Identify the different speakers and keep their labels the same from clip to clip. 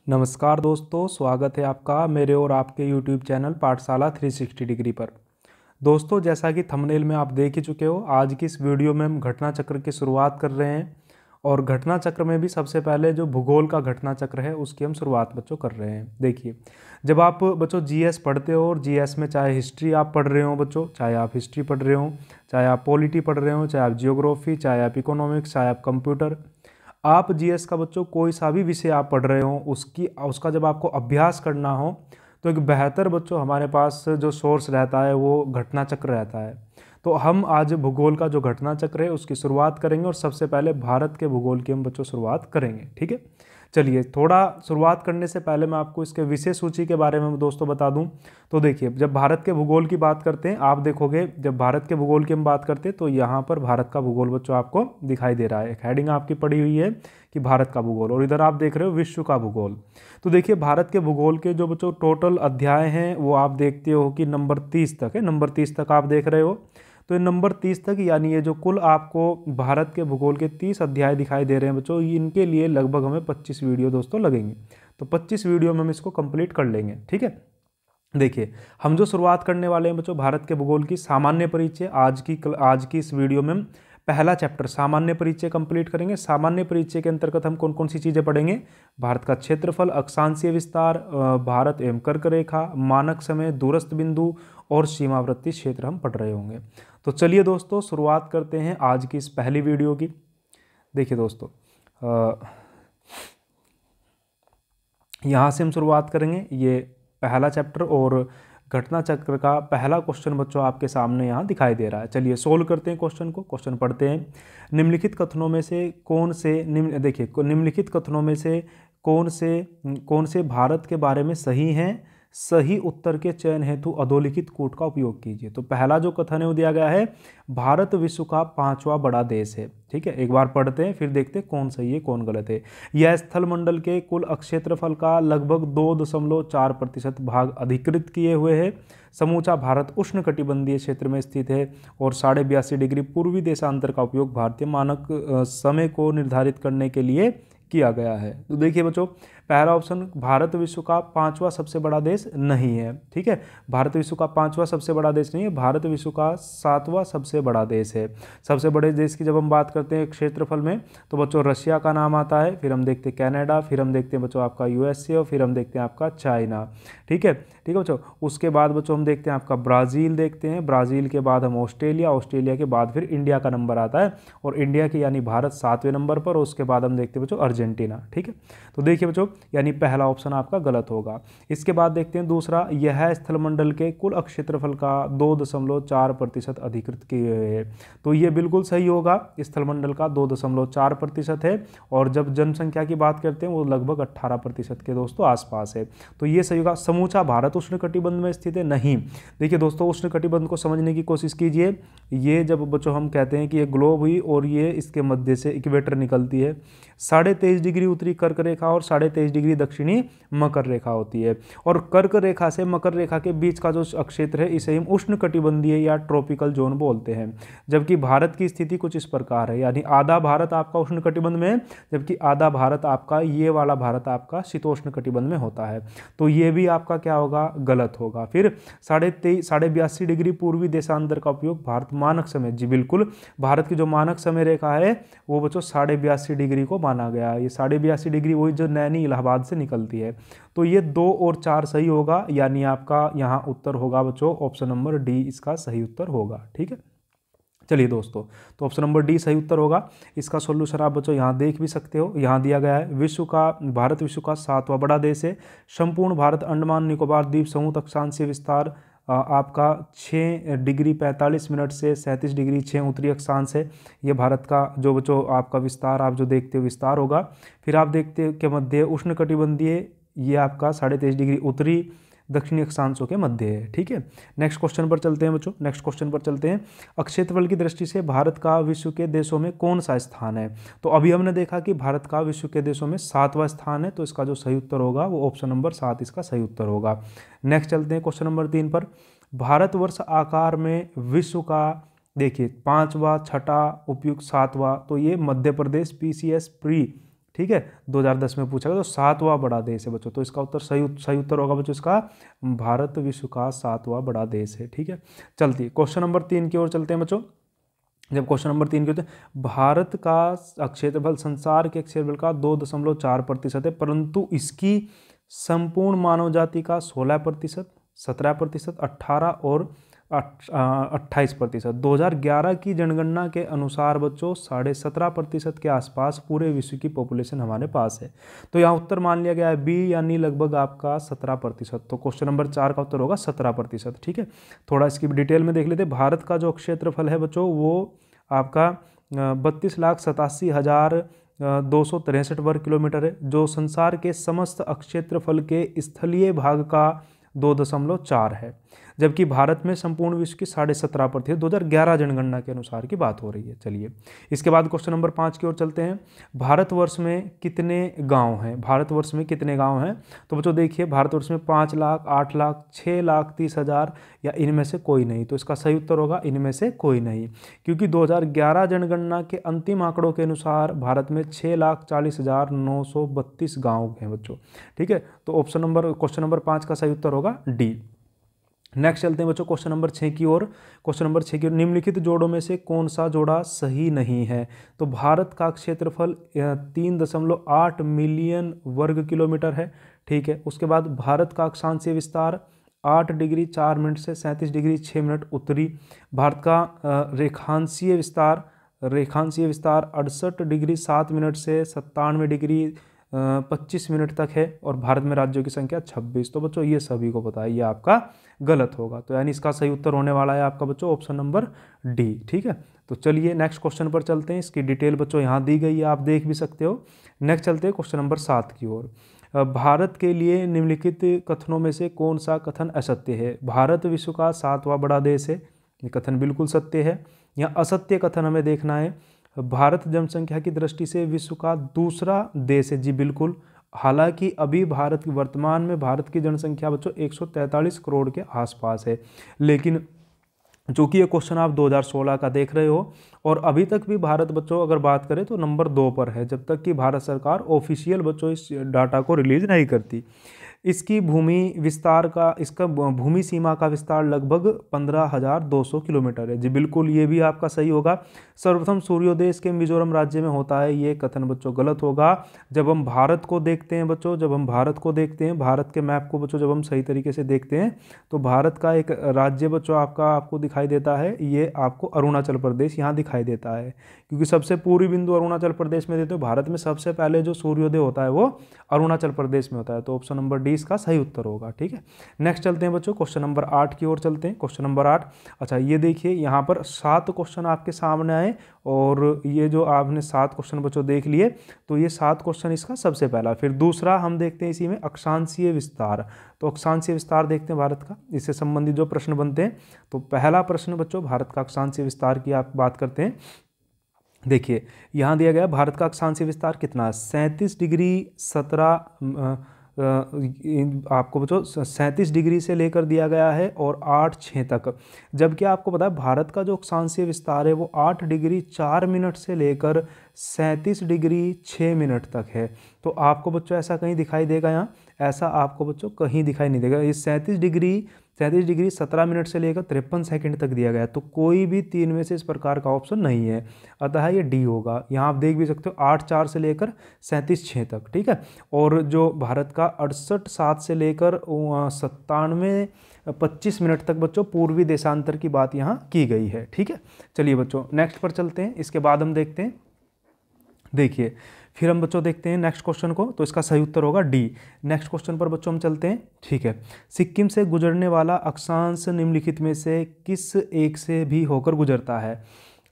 Speaker 1: नमस्कार दोस्तों, स्वागत है आपका मेरे और आपके YouTube चैनल पाठशाला 360 डिग्री पर। दोस्तों, जैसा कि थंबनेल में आप देख ही चुके हो, आज की इस वीडियो में हम घटना चक्र की शुरुआत कर रहे हैं। और घटना चक्र में भी सबसे पहले जो भूगोल का घटना चक्र है उसकी हम शुरुआत बच्चों कर रहे हैं। देखिए, जब आप बच्चों जीएस पढ़ते हो और जीएस में चाहे हिस्ट्री आप पढ़ रहे हो बच्चों, चाहे आप हिस्ट्री पढ़ रहे हो, चाहे आप पॉलिटी पढ़ रहे हो, चाहे आप जियोग्राफी, चाहे आप इकोनॉमिक्स, चाहे आप कंप्यूटर, आप जीएस का बच्चों कोई सा भी विषय आप पढ़ रहे हो उसका जब आपको अभ्यास करना हो तो एक बेहतर बच्चों हमारे पास जो सोर्स रहता है वो घटना चक्र रहता है। तो हम आज भूगोल का जो घटना चक्र है उसकी शुरुआत करेंगे और सबसे पहले भारत के भूगोल की हम बच्चों शुरुआत करेंगे। ठीक है, चलिए थोड़ा शुरुआत करने से पहले मैं आपको इसके विषय सूची के बारे में दोस्तों बता दूं। तो देखिए, जब भारत के भूगोल की बात करते हैं, आप देखोगे जब भारत के भूगोल की हम बात करते हैं तो यहाँ पर भारत का भूगोल बच्चों आपको दिखाई दे रहा है। एक हेडिंग आपकी पड़ी हुई है कि भारत का भूगोल, और इधर आप देख रहे हो विश्व का भूगोल। तो देखिए, भारत के भूगोल के जो बच्चों टोटल अध्याय हैं वो आप देखते हो कि नंबर 30 तक है। नंबर 30 तक आप देख रहे हो। तो ये नंबर 30 तक यानी ये जो कुल आपको भारत के भूगोल के 30 अध्याय दिखाई दे रहे हैं बच्चों, इनके लिए लगभग हमें 25 वीडियो दोस्तों लगेंगे। तो 25 वीडियो में हम इसको कंप्लीट कर लेंगे। ठीक है, देखिए हम जो शुरुआत करने वाले हैं बच्चों भारत के भूगोल की सामान्य परिचय, आज की इस वीडियो में हम पहला चैप्टर सामान्य परिचय कंप्लीट करेंगे। सामान्य परिचय के अंतर्गत हम कौन कौन सी चीज़ें पढ़ेंगे? भारत का क्षेत्रफल, अक्षांशीय विस्तार, भारत एवं कर्क रेखा, मानक समय, दूरस्थ बिंदु और सीमावर्ती क्षेत्र हम पढ़ रहे होंगे। तो चलिए दोस्तों शुरुआत करते हैं आज की इस पहली वीडियो की। देखिए दोस्तों, यहाँ से हम शुरुआत करेंगे ये पहला चैप्टर, और घटना चक्र का पहला क्वेश्चन बच्चों आपके सामने यहाँ दिखाई दे रहा है। चलिए सोल्व करते हैं क्वेश्चन को। क्वेश्चन पढ़ते हैं। निम्नलिखित कथनों में से निम्नलिखित कथनों में से कौन से भारत के बारे में सही हैं? सही उत्तर के चयन हेतु अधोलिखित कूट का उपयोग कीजिए। तो पहला जो कथन है वो दिया गया है, भारत विश्व का 5वां बड़ा देश है। ठीक है, एक बार पढ़ते हैं फिर देखते हैं कौन सही है कौन गलत है। यह स्थल मंडल के कुल क्षेत्रफल का लगभग 2.4% भाग अधिकृत किए हुए है। समूचा भारत उष्णकटिबंधीय क्षेत्र में स्थित है और 82.5 डिग्री पूर्वी देशांतर का उपयोग भारतीय मानक समय को निर्धारित करने के लिए किया गया है। तो देखिए बच्चों, पहला ऑप्शन भारत विश्व का 5वां सबसे बड़ा देश नहीं है। ठीक है, भारत विश्व का 5वां सबसे बड़ा देश नहीं है, भारत विश्व का 7वां सबसे बड़ा देश है। सबसे बड़े देश की जब हम बात करते हैं क्षेत्रफल में तो बच्चों रशिया का नाम आता है, फिर हम देखते हैं कनाडा, फिर हम देखते हैं बच्चों आपका यूएसए, और फिर हम देखते हैं आपका चाइना। ठीक है बच्चों, उसके बाद बच्चों हम देखते हैं आपका ब्राज़ील, देखते हैं ब्राज़ील के बाद हम ऑस्ट्रेलिया, ऑस्ट्रेलिया के बाद फिर इंडिया का नंबर आता है, और इंडिया की यानी भारत 7वें नंबर पर, और उसके बाद हम देखते हैं बच्चों अर्जेंटीना। ठीक है, तो देखिए बच्चों यानी पहला ऑप्शन आपका गलत होगा। इसके बाद देखते हैं दूसरा, यह स्थलमंडल के कुल क्षेत्रफल का 2.4% अधिकृत किए हुए है। तो ये बिल्कुल सही होगा, स्थलमंडल का 2.4% है, और जब जनसंख्या की बात करते हैं वो लगभग 18% के दोस्तों आसपास है। तो ये सही होगा। समूचा भारत उष्णकटिबंध में स्थित है? नहीं। देखिए दोस्तों, उष्णकटिबंध को समझने की कोशिश कीजिए। ये जब बच्चों हम कहते हैं कि ये ग्लोब हुई और ये इसके मध्य से इक्वेटर निकलती है, 23.5 डिग्री उत्तरी कर्क रेखा और 23.5 डिग्री दक्षिणी मकर रेखा होती है, और कर्क रेखा से मकर रेखा के बीच का जो क्षेत्र है इसे हम उष्णकटिबंधीय या ट्रॉपिकल जोन बोलते हैं। जबकि भारत की स्थिति कुछ इस प्रकार है, यानी आधा भारत आपका उष्णकटिबंध में है, जबकि आधा भारत आपका, ये वाला भारत आपका शीतोष्ण कटिबंध में होता है। तो ये भी आपका क्या होगा? गलत होगा। फिर 82.5 डिग्री पूर्वी देशांतर का उपयोग भारत मानक समय, जी बिल्कुल, भारत की जो मानक समय रेखा है वो बच्चों 82.5 डिग्री को माना गया। ये 82.5 डिग्री वही जो नैनी इलाहाबाद से निकलती है। तो ये 2 और 4 सही होगा, यानी आपका यहाँ उत्तर होगा बच्चों ऑप्शन नंबर डी, इसका सही उत्तर होगा। ठीक है, चलिए दोस्तों, तो ऑप्शन नंबर डी सही उत्तर होगा। इसका सॉल्यूशन आप बच्चों यहाँ देख भी सकते हो, यहाँ दिया गया है भारत विश्व का 7वां बड़ा देश है। संपूर्ण भारत अंडमान निकोबार द्वीप समूह अक्षांशीय विस्तार आपका 6 डिग्री 45 मिनट से 37 डिग्री 6 उत्तरी अक्षांश है। ये भारत का जो बच्चों आपका विस्तार आप जो देखते हो विस्तार होगा। फिर आप देखते हो के मध्य उष्णकटिबंधीय, ये आपका 23.5 डिग्री उत्तरी दक्षिणी अक्षांशों के मध्य है। ठीक है, नेक्स्ट क्वेश्चन पर चलते हैं बच्चों। नेक्स्ट क्वेश्चन पर चलते हैं। क्षेत्रफल की दृष्टि से भारत का विश्व के देशों में कौन सा स्थान है? तो अभी हमने देखा कि भारत का विश्व के देशों में 7वां स्थान है, तो इसका जो सही उत्तर होगा वो ऑप्शन नंबर 7 इसका सही उत्तर होगा। नेक्स्ट चलते हैं क्वेश्चन नंबर 3 पर। भारतवर्ष आकार में विश्व का, देखिए 5वां, 6वां, उपयुक्त 7वां, तो ये मध्य प्रदेश PCS प्री ठीक है, 2010 में पूछा गया, तो 7वां बड़ा देश है बच्चों। तो इसका उत्तर सही उत्तर होगा बच्चों इसका, भारत विश्व का 7वां बड़ा देश है। ठीक है, चलती क्वेश्चन नंबर 3 की ओर चलते हैं बच्चों। जब क्वेश्चन नंबर 3 के होते हैं, भारत का क्षेत्रफल संसार के क्षेत्रफल का 2.4% है, परंतु इसकी संपूर्ण मानव जाति का 16%, 17%, 18 और 28%। 2011 की जनगणना के अनुसार बच्चों 17.5% के आसपास पूरे विश्व की पॉपुलेशन हमारे पास है। तो यहाँ उत्तर मान लिया गया है बी, यानी लगभग आपका 17%। तो क्वेश्चन नंबर 4 का उत्तर होगा 17%। ठीक है, थोड़ा इसकी डिटेल में देख लेते हैं। भारत का जो क्षेत्रफल है बच्चों वो आपका 32,87,263 वर्ग किलोमीटर है, जो संसार के समस्त क्षेत्रफल के स्थलीय भाग का 2.4 है, जबकि भारत में संपूर्ण विश्व की 17.5%, 2011 जनगणना के अनुसार की बात हो रही है। चलिए इसके बाद क्वेश्चन नंबर 5 की ओर चलते हैं। भारतवर्ष में कितने गांव हैं? भारतवर्ष में कितने गांव हैं? तो बच्चों देखिए, भारतवर्ष में 5 लाख, 8 लाख, 6,30,000 या इनमें से कोई नहीं। तो इसका सही उत्तर होगा इनमें से कोई नहीं, क्योंकि 2011 जनगणना के अंतिम आंकड़ों के अनुसार भारत में 6,40,932 गाँव हैं बच्चों। ठीक है, तो क्वेश्चन नंबर 5 का सही उत्तर होगा डी। नेक्स्ट चलते हैं बच्चों क्वेश्चन नंबर 6 की ओर। क्वेश्चन नंबर 6 की ओर, निम्नलिखित जोड़ों में से कौन सा जोड़ा सही नहीं है? तो भारत का क्षेत्रफल 3.8 मिलियन वर्ग किलोमीटर है। ठीक है, उसके बाद भारत का अक्षांशीय विस्तार 8 डिग्री 4 मिनट से 37 डिग्री 6 मिनट उत्तरी। भारत का रेखांशीय विस्तार 68 डिग्री 7 मिनट से 97 डिग्री 25 मिनट तक है, और भारत में राज्यों की संख्या 26। तो बच्चों ये सभी को पता है, ये आपका गलत होगा। तो यानी इसका सही उत्तर होने वाला है आपका बच्चों ऑप्शन नंबर डी। ठीक है, तो चलिए नेक्स्ट क्वेश्चन पर चलते हैं। इसकी डिटेल बच्चों यहाँ दी गई है, आप देख भी सकते हो। नेक्स्ट चलते हैं क्वेश्चन नंबर 7 की ओर। भारत के लिए निम्नलिखित कथनों में से कौन सा कथन असत्य है? भारत विश्व का 7वां बड़ा देश है, ये कथन बिल्कुल सत्य है। यहाँ असत्य कथन हमें देखना है, भारत जनसंख्या की दृष्टि से विश्व का दूसरा देश है। जी बिल्कुल, हालांकि अभी वर्तमान में भारत की जनसंख्या बच्चों 143 करोड़ के आसपास है, लेकिन चूँकि ये क्वेश्चन आप 2016 का देख रहे हो, और अभी तक भी भारत बच्चों अगर बात करें तो नंबर 2 पर है, जब तक कि भारत सरकार ऑफिशियल बच्चों इस डाटा को रिलीज नहीं करती। इसका भूमि सीमा का विस्तार लगभग 15,200 किलोमीटर है। जी बिल्कुल, ये भी आपका सही होगा। सर्वप्रथम सूर्योदय इसके मिजोरम राज्य में होता है, ये कथन बच्चों गलत होगा। जब हम भारत को देखते हैं बच्चों, भारत के मैप को बच्चों जब हम सही तरीके से देखते हैं, तो भारत का एक राज्य बच्चों आपको दिखाई देता है, ये आपको अरुणाचल प्रदेश यहाँ दिखाई देता है, क्योंकि सबसे पूर्वी बिंदु अरुणाचल प्रदेश में देते हो। भारत में सबसे पहले जो सूर्योदय होता है वो अरुणाचल प्रदेश में होता है। तो ऑप्शन नंबर डी इसका सही उत्तर होगा। ठीक है, नेक्स्ट चलते हैं बच्चों क्वेश्चन नंबर 8 की ओर चलते हैं। क्वेश्चन नंबर 8, अच्छा ये देखिए यहाँ पर 7 क्वेश्चन आपके सामने आए, और ये जो आपने 7 क्वेश्चन बच्चों देख लिए, तो ये 7 क्वेश्चन इसका सबसे पहला। फिर दूसरा हम देखते हैं इसी में अक्षांशीय विस्तार। तो अक्षांशीय विस्तार देखते हैं भारत का, इससे संबंधित जो प्रश्न बनते हैं। तो पहला प्रश्न बच्चों भारत का अक्षांशीय विस्तार की आप बात करते हैं। देखिए यहाँ दिया गया भारत का अक्षांशीय विस्तार कितना है, 37 डिग्री 17 आपको बच्चों 37 डिग्री से लेकर दिया गया है, और 8-6 तक। जबकि आपको पता है भारत का जो अक्षांशीय विस्तार है वो 8 डिग्री 4 मिनट से लेकर 37 डिग्री 6 मिनट तक है। तो आपको बच्चों ऐसा कहीं दिखाई देगा यहाँ? ऐसा आपको बच्चों कहीं दिखाई नहीं देगा। ये 37 डिग्री 17 मिनट से लेकर 53 सेकंड तक दिया गया है। तो कोई भी 3 में से इस प्रकार का ऑप्शन नहीं है, अतः ये डी होगा। यहाँ आप देख भी सकते हो 8-4 से लेकर 37-6 तक। ठीक है, और जो भारत का 68-7 से लेकर 97-25 मिनट तक बच्चों पूर्वी देशांतर की बात यहाँ की गई है। ठीक है, चलिए बच्चों नेक्स्ट पर चलते हैं। इसके बाद हम देखते हैं, देखिए फिर हम बच्चों देखते हैं नेक्स्ट क्वेश्चन को। तो इसका सही उत्तर होगा डी। नेक्स्ट क्वेश्चन पर बच्चों हम चलते हैं। ठीक है, सिक्किम से गुजरने वाला अक्षांश निम्नलिखित में से किस एक से भी होकर गुजरता है?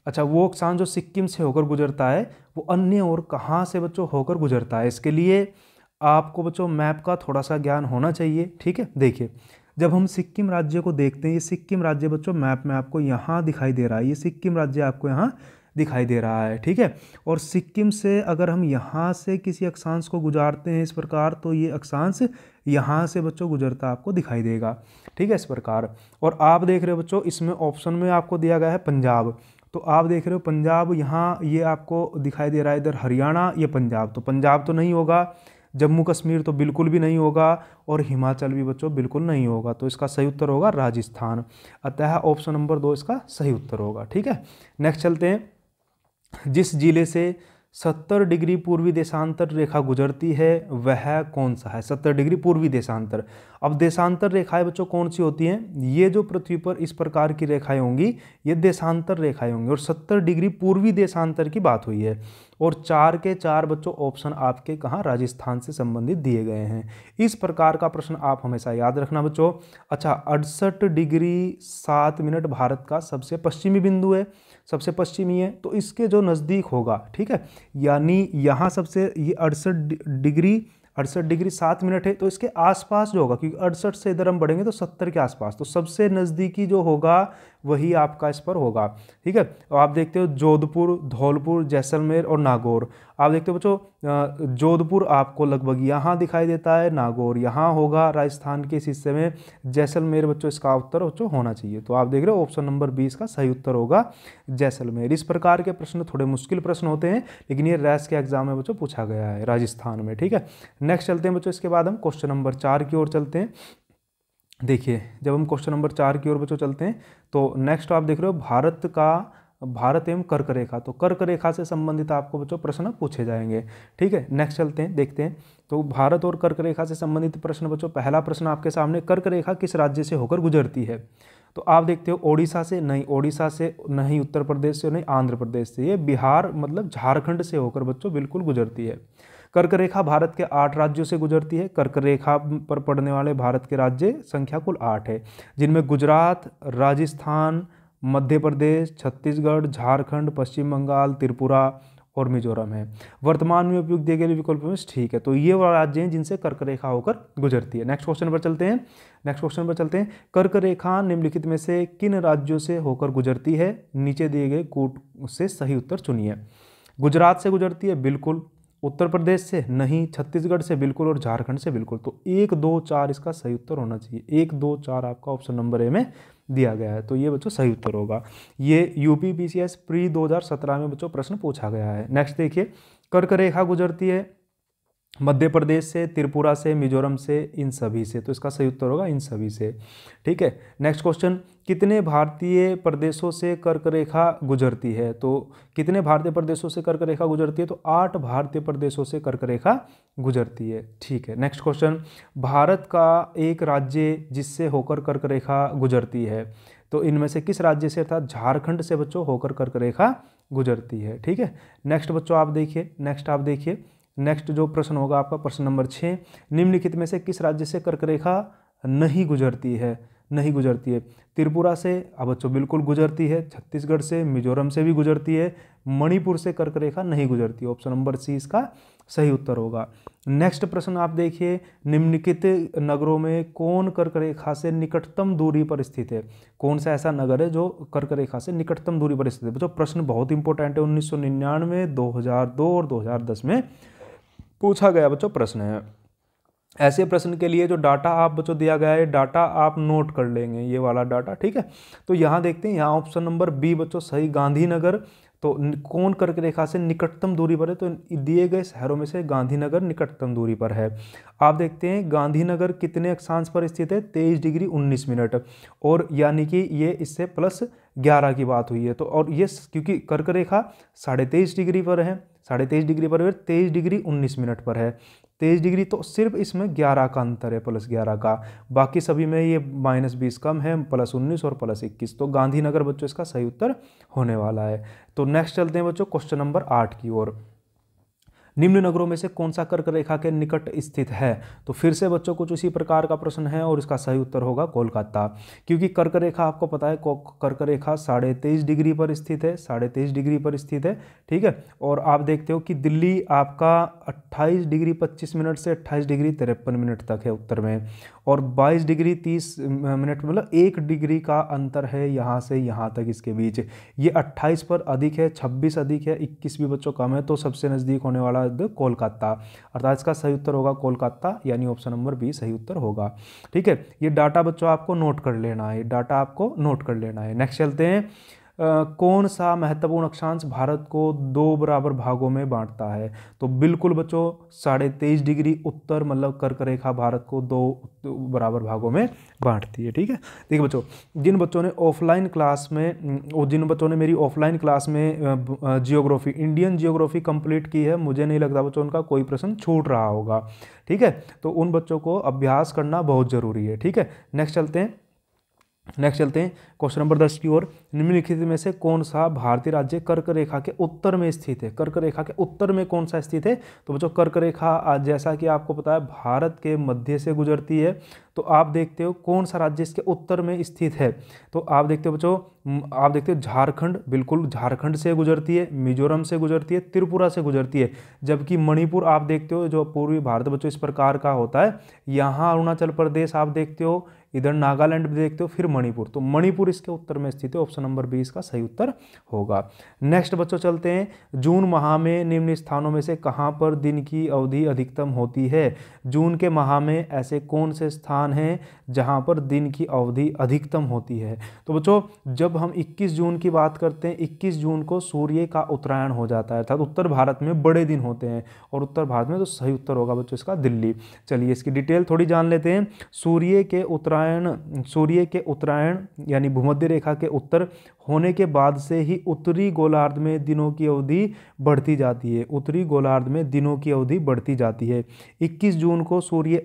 Speaker 1: अच्छा, वो अक्षांश जो सिक्किम से होकर गुजरता है वो अन्य और कहाँ से बच्चों होकर गुजरता है? इसके लिए आपको बच्चों मैप का थोड़ा सा ज्ञान होना चाहिए। ठीक है, देखिए जब हम सिक्किम राज्य को देखते हैं, ये सिक्किम राज्य बच्चों मैप में आपको यहाँ दिखाई दे रहा है, ये सिक्किम राज्य आपको यहाँ दिखाई दे रहा है। ठीक है, और सिक्किम से अगर हम यहाँ से किसी अक्षांश को गुजारते हैं इस प्रकार, तो ये अक्षांश यहाँ से बच्चों गुजरता आपको दिखाई देगा। ठीक है, इस प्रकार। और आप देख रहे हो बच्चों इसमें ऑप्शन में आपको दिया गया है पंजाब। तो आप देख रहे हो पंजाब, यहाँ ये आपको दिखाई दे रहा है इधर हरियाणा, ये पंजाब, तो पंजाब तो नहीं होगा, जम्मू कश्मीर तो बिल्कुल भी नहीं होगा, और हिमाचल भी बच्चों बिल्कुल नहीं होगा। तो इसका सही उत्तर होगा राजस्थान। अतः ऑप्शन नंबर 2 इसका सही उत्तर होगा। ठीक है, नेक्स्ट चलते हैं। जिस जिले से 70 डिग्री पूर्वी देशांतर रेखा गुजरती है वह कौन सा है? 70 डिग्री पूर्वी देशांतर। अब देशांतर रेखाएं बच्चों कौन सी होती हैं? ये जो पृथ्वी पर इस प्रकार की रेखाएं होंगी ये देशांतर रेखाएं होंगी, और 70 डिग्री पूर्वी देशांतर की बात हुई है। और 4 के 4 बच्चों ऑप्शन आपके कहाँ? राजस्थान से संबंधित दिए गए हैं। इस प्रकार का प्रश्न आप हमेशा याद रखना बच्चों। अच्छा, 68 डिग्री 7 मिनट भारत का सबसे पश्चिमी बिंदु है, सबसे पश्चिमी है, तो इसके जो नज़दीक होगा, ठीक है, यानी यहाँ सबसे ये 68 डिग्री 7 मिनट है, तो इसके आसपास जो होगा, क्योंकि 68 से इधर हम बढ़ेंगे तो 70 के आसपास, तो सबसे नज़दीकी जो होगा वही आपका इस पर होगा। ठीक है, तो आप देखते हो जोधपुर, धौलपुर, जैसलमेर और नागौर। आप देखते हो बच्चों जोधपुर आपको लगभग यहाँ दिखाई देता है, नागौर यहाँ होगा राजस्थान के इस हिस्से में, जैसलमेर बच्चों इसका उत्तर बच्चों होना चाहिए। तो आप देख रहे हो ऑप्शन नंबर 20 का सही उत्तर होगा जैसलमेर। इस प्रकार के प्रश्न थोड़े मुश्किल प्रश्न होते हैं, लेकिन ये रैस के एग्जाम में बच्चों पूछा गया है राजस्थान में। ठीक है, नेक्स्ट चलते हैं बच्चों, इसके बाद हम क्वेश्चन नंबर 4 की ओर चलते हैं। देखिए, जब हम क्वेश्चन नंबर 4 की ओर बच्चों चलते हैं तो नेक्स्ट आप देख रहे हो भारत एवं कर्क रेखा। तो कर्क रेखा से संबंधित आपको बच्चों प्रश्न पूछे जाएंगे। ठीक है, नेक्स्ट चलते हैं, देखते हैं। तो भारत और कर्क रेखा से संबंधित प्रश्न बच्चों, पहला प्रश्न आपके सामने, कर्क रेखा किस राज्य से होकर गुजरती है? तो आप देखते हो ओडिशा से नहीं, ओडिशा से नहीं, उत्तर प्रदेश से नहीं, आंध्र प्रदेश से, ये बिहार मतलब झारखंड से होकर बच्चों बिल्कुल गुजरती है। कर्क रेखा भारत के 8 राज्यों से गुजरती है। कर्क रेखा पर पड़ने वाले भारत के राज्य संख्या कुल 8 है, जिनमें गुजरात, राजस्थान, मध्य प्रदेश, छत्तीसगढ़, झारखंड, पश्चिम बंगाल, त्रिपुरा और मिजोरम है। वर्तमान में उपयुक्त दिए गए विकल्पों में ठीक है, तो ये वो राज्य हैं जिनसे कर्क रेखा होकर गुजरती है। नेक्स्ट क्वेश्चन पर चलते हैं। कर्क रेखा निम्नलिखित में से किन राज्यों से होकर गुजरती है? नीचे दिए गए कूट से सही उत्तर चुनिए। गुजरात से गुजरती है, बिल्कुल। उत्तर प्रदेश से नहीं, छत्तीसगढ़ से बिल्कुल, और झारखंड से बिल्कुल। तो 1, 2, 4 इसका सही उत्तर होना चाहिए। 1, 2, 4 आपका ऑप्शन नंबर ए में दिया गया है, तो ये बच्चों सही उत्तर होगा। ये यूपी पीसीएस प्री 2017 में बच्चों प्रश्न पूछा गया है। नेक्स्ट देखिए, कर्क रेखा गुजरती है मध्य प्रदेश से, त्रिपुरा से, मिजोरम से, इन सभी से, तो इसका सही उत्तर होगा इन सभी से। ठीक है, नेक्स्ट क्वेश्चन, कितने भारतीय प्रदेशों से कर्क रेखा गुजरती है? तो कितने भारतीय प्रदेशों से कर्क रेखा गुजरती है? तो 8 भारतीय प्रदेशों से कर्क रेखा गुजरती है। ठीक है, नेक्स्ट क्वेश्चन, भारत का एक राज्य जिससे होकर कर्क रेखा गुजरती है, तो इनमें से किस राज्य से, अर्थात झारखंड से बच्चों होकर कर्क रेखा गुजरती है। ठीक है, नेक्स्ट बच्चों आप देखिए, नेक्स्ट जो प्रश्न होगा आपका प्रश्न नंबर 6, निम्नलिखित में से किस राज्य से कर्क रेखा नहीं गुजरती है? त्रिपुरा से, अब बच्चों बिल्कुल गुजरती है। छत्तीसगढ़ से, मिजोरम से भी गुजरती है। मणिपुर से कर्क रेखा नहीं गुजरती। ऑप्शन नंबर सी इसका सही उत्तर होगा। नेक्स्ट प्रश्न आप देखिए, निम्नलिखित नगरों में कौन कर्क रेखा से निकटतम दूरी पर स्थित है? कौन सा ऐसा नगर है जो कर्क रेखा से निकटतम दूरी पर स्थित है? बच्चों प्रश्न बहुत इंपॉर्टेंट है, 1999, 2002 और 2010 में पूछा गया बच्चों प्रश्न है। ऐसे प्रश्न के लिए जो डाटा आप बच्चों दिया गया है, डाटा आप नोट कर लेंगे, ये वाला डाटा। ठीक है, तो यहाँ देखते हैं, यहाँ ऑप्शन नंबर बी बच्चों सही, गांधीनगर। तो कौन कर्क रेखा से निकटतम दूरी पर है? तो दिए गए शहरों में से गांधीनगर निकटतम दूरी पर है। आप देखते हैं गांधीनगर कितने अक्षांश पर स्थित है? 23 डिग्री 19 मिनट, और यानी कि ये इससे +11 की बात हुई है। तो और ये क्योंकि कर्क रेखा 23.5 डिग्री पर है, 23.5 डिग्री पर 23 डिग्री 19 मिनट पर है। 23 डिग्री, तो सिर्फ इसमें 11 का अंतर है, +11 का। बाकी सभी में ये -20 कम है, +19 और +21। तो गांधीनगर बच्चों इसका सही उत्तर होने वाला है। तो नेक्स्ट चलते हैं बच्चों क्वेश्चन नंबर 8 की ओर। निम्न नगरों में से कौन सा कर्क रेखा के निकट स्थित है? तो फिर से बच्चों कुछ उसी प्रकार का प्रश्न है, और इसका सही उत्तर होगा कोलकाता, क्योंकि कर्क रेखा आपको पता है कर्क रेखा 23.5 डिग्री पर स्थित है, 23.5 डिग्री पर स्थित है। ठीक है, और आप देखते हो कि दिल्ली आपका 28 डिग्री 25 मिनट से 28 डिग्री 53 मिनट तक है उत्तर में, और 22 डिग्री 30 मिनट, मतलब 1 डिग्री का अंतर है यहाँ से यहाँ तक इसके बीच। ये 28 पर अधिक है, 26 अधिक है, 21 भी बच्चों कम है, तो सबसे नज़दीक होने वाला कोलकाता, अर्थात इसका सही उत्तर होगा कोलकाता, यानी ऑप्शन नंबर बी सही उत्तर होगा। ठीक है, ये डाटा बच्चों आपको नोट कर लेना है, नेक्स्ट चलते हैं, कौन सा महत्वपूर्ण अक्षांश भारत को 2 बराबर भागों में बांटता है? तो बिल्कुल बच्चों 23.5 डिग्री उत्तर मतलब कर्क रेखा भारत को 2 बराबर भागों में बांटती है। ठीक है, देखिए बच्चों, जिन बच्चों ने ऑफलाइन क्लास में और जिन बच्चों ने मेरी ऑफलाइन क्लास में जियोग्राफी, इंडियन जियोग्राफी कंप्लीट की है, मुझे नहीं लगता बच्चों उनका कोई प्रश्न छूट रहा होगा। ठीक है, तो उन बच्चों को अभ्यास करना बहुत ज़रूरी है। ठीक है, नेक्स्ट चलते हैं क्वेश्चन नंबर 10 की ओर। निम्नलिखित में से कौन सा भारतीय राज्य कर्क रेखा के उत्तर में स्थित है? कर्क रेखा के उत्तर में कौन सा स्थित है? तो बच्चों कर्क रेखा जैसा कि आपको पता है भारत के मध्य से गुजरती है, तो आप देखते हो कौन सा राज्य इसके उत्तर में स्थित है। तो आप देखते हो बच्चों, आप देखते हो झारखंड, बिल्कुल झारखंड से गुजरती है, मिजोरम से गुजरती है, त्रिपुरा से गुजरती है। जबकि मणिपुर आप देखते हो जो पूर्वी भारत बच्चों इस प्रकार का होता है, यहाँ अरुणाचल प्रदेश आप देखते हो, इधर नागालैंड भी देखते हो, फिर मणिपुर। तो मणिपुर इसके उत्तर में स्थित है, ऑप्शन नंबर 20 का सही उत्तर होगा। नेक्स्ट बच्चों चलते हैं, जून माह में निम्न स्थानों में से कहाँ पर दिन की अवधि अधिकतम होती है? जून के माह में ऐसे कौन से स्थान हैं जहाँ पर दिन की अवधि अधिकतम होती है? तो बच्चों जब हम 21 जून की बात करते हैं, 21 जून को सूर्य का उत्तरायण हो जाता है, अर्थात उत्तर भारत में बड़े दिन होते हैं, और उत्तर भारत में तो सही उत्तर होगा बच्चों इसका दिल्ली। चलिए इसकी डिटेल थोड़ी जान लेते हैं। सूर्य के उत्तरायण यानी भूमध्य रेखा के उत्तर होने के बाद से ही उत्तरी गोलार्ध में दिनों की अवधि बढ़ती जाती है। उत्तरी गोलार्ध में दिनों की अवधि बढ़ती जाती है। 21 जून को सूर्य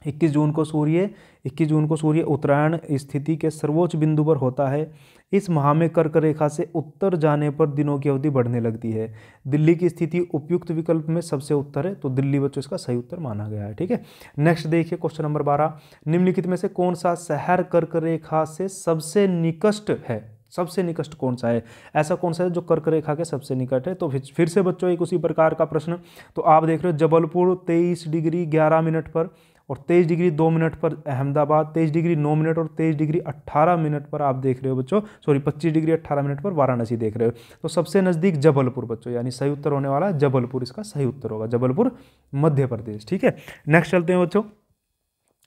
Speaker 1: 21 जून को सूर्य उत्तरायण स्थिति के सर्वोच्च बिंदु पर होता है। इस माह में कर्क रेखा से उत्तर जाने पर दिनों की अवधि बढ़ने लगती है। दिल्ली की स्थिति उपयुक्त विकल्प में सबसे उत्तर है, तो दिल्ली बच्चों इसका सही उत्तर माना गया है। ठीक है, नेक्स्ट देखिए क्वेश्चन नंबर 12। निम्नलिखित में से कौन सा शहर कर्क रेखा से सबसे निकट है? सबसे निकट कौन सा है? ऐसा कौन सा है जो कर्क रेखा के सबसे निकट है? तो फिर से बच्चों एक उसी प्रकार का प्रश्न, तो आप देख रहे हो जबलपुर 23 डिग्री 11 मिनट पर, और 23 डिग्री 2 मिनट पर अहमदाबाद, 23 डिग्री 9 मिनट और 23 डिग्री 18 मिनट पर आप देख रहे हो बच्चों, सॉरी 25 डिग्री 18 मिनट पर वाराणसी देख रहे हो। तो सबसे नज़दीक जबलपुर बच्चों, यानी सही उत्तर होने वाला है जबलपुर, इसका सही उत्तर होगा जबलपुर, मध्य प्रदेश। ठीक है, नेक्स्ट चलते हैं बच्चों,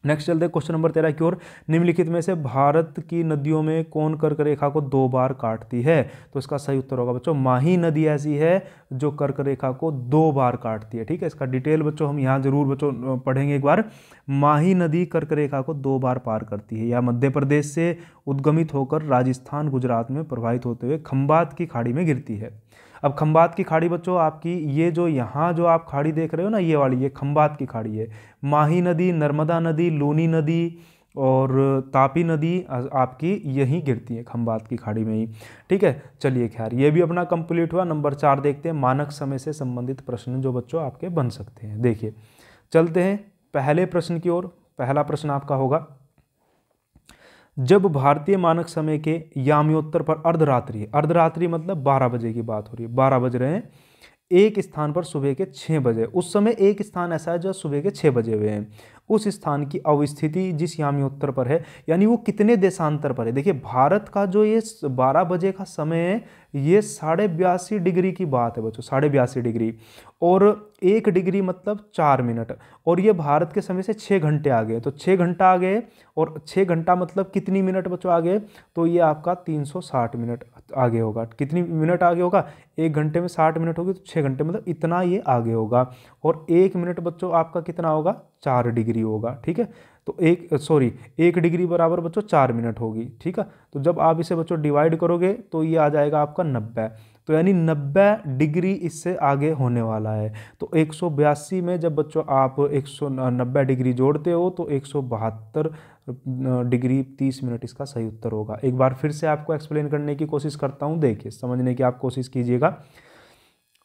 Speaker 1: क्वेश्चन नंबर 13 की ओर। निम्नलिखित में से भारत की नदियों में कौन कर्क रेखा को 2 बार काटती है? तो इसका सही उत्तर होगा बच्चों माही नदी ऐसी है जो कर्क रेखा को 2 बार काटती है। ठीक है, इसका डिटेल बच्चों हम यहाँ जरूर बच्चों पढ़ेंगे एक बार। माही नदी कर्क रेखा को 2 बार पार करती है। यह मध्य प्रदेश से उद्गमित होकर राजस्थान गुजरात में प्रवाहित होते हुए खंबात की खाड़ी में गिरती है। अब खंबात की खाड़ी बच्चों आपकी ये जो यहाँ जो आप खाड़ी देख रहे हो ना, ये वाली, ये खंबात की खाड़ी है। माही नदी, नर्मदा नदी, लूनी नदी और तापी नदी आपकी यहीं गिरती है खंबात की खाड़ी में ही। ठीक है, चलिए खैर ये भी अपना कंप्लीट हुआ। नंबर 4 देखते हैं, मानक समय से संबंधित प्रश्न जो बच्चों आपके बन सकते हैं। देखिए चलते हैं पहले प्रश्न की ओर। पहला प्रश्न आपका होगा, जब भारतीय मानक समय के याम्योत्तर पर अर्धरात्रि मतलब 12 बजे की बात हो रही है, 12 बज रहे हैं, एक स्थान पर सुबह के 6 बजे, उस समय एक स्थान ऐसा है जो सुबह के 6 बजे हुए हैं, उस स्थान की अवस्थिति जिस याम्योत्तर पर है, यानी वो कितने देशांतर पर है। देखिए भारत का जो ये 12 बजे का समय है, ये 82.5 डिग्री की बात है बच्चों, 82.5 डिग्री, और 1 डिग्री मतलब 4 मिनट, और ये भारत के समय से 6 घंटे आगे। तो 6 घंटा आगे, और 6 घंटा मतलब कितनी मिनट बच्चों आगे? तो ये आपका 360 मिनट आगे होगा। कितनी मिनट आगे होगा? 1 घंटे में 60 मिनट होगी, तो 6 घंटे मतलब इतना ये आगे होगा। और 1 मिनट बच्चों आपका कितना होगा? 4 डिग्री होगा। ठीक है, तो 1 डिग्री बराबर बच्चों 4 मिनट होगी। ठीक है, तो जब आप इसे बच्चों डिवाइड करोगे तो ये आ जाएगा आपका 90, तो यानी 90 डिग्री इससे आगे होने वाला है। तो 182 में जब बच्चों आप 190 डिग्री जोड़ते हो तो 172 डिग्री 30 मिनट इसका सही उत्तर होगा। एक बार फिर से आपको एक्सप्लेन करने की कोशिश करता हूँ, देखिए समझने की आप कोशिश कीजिएगा।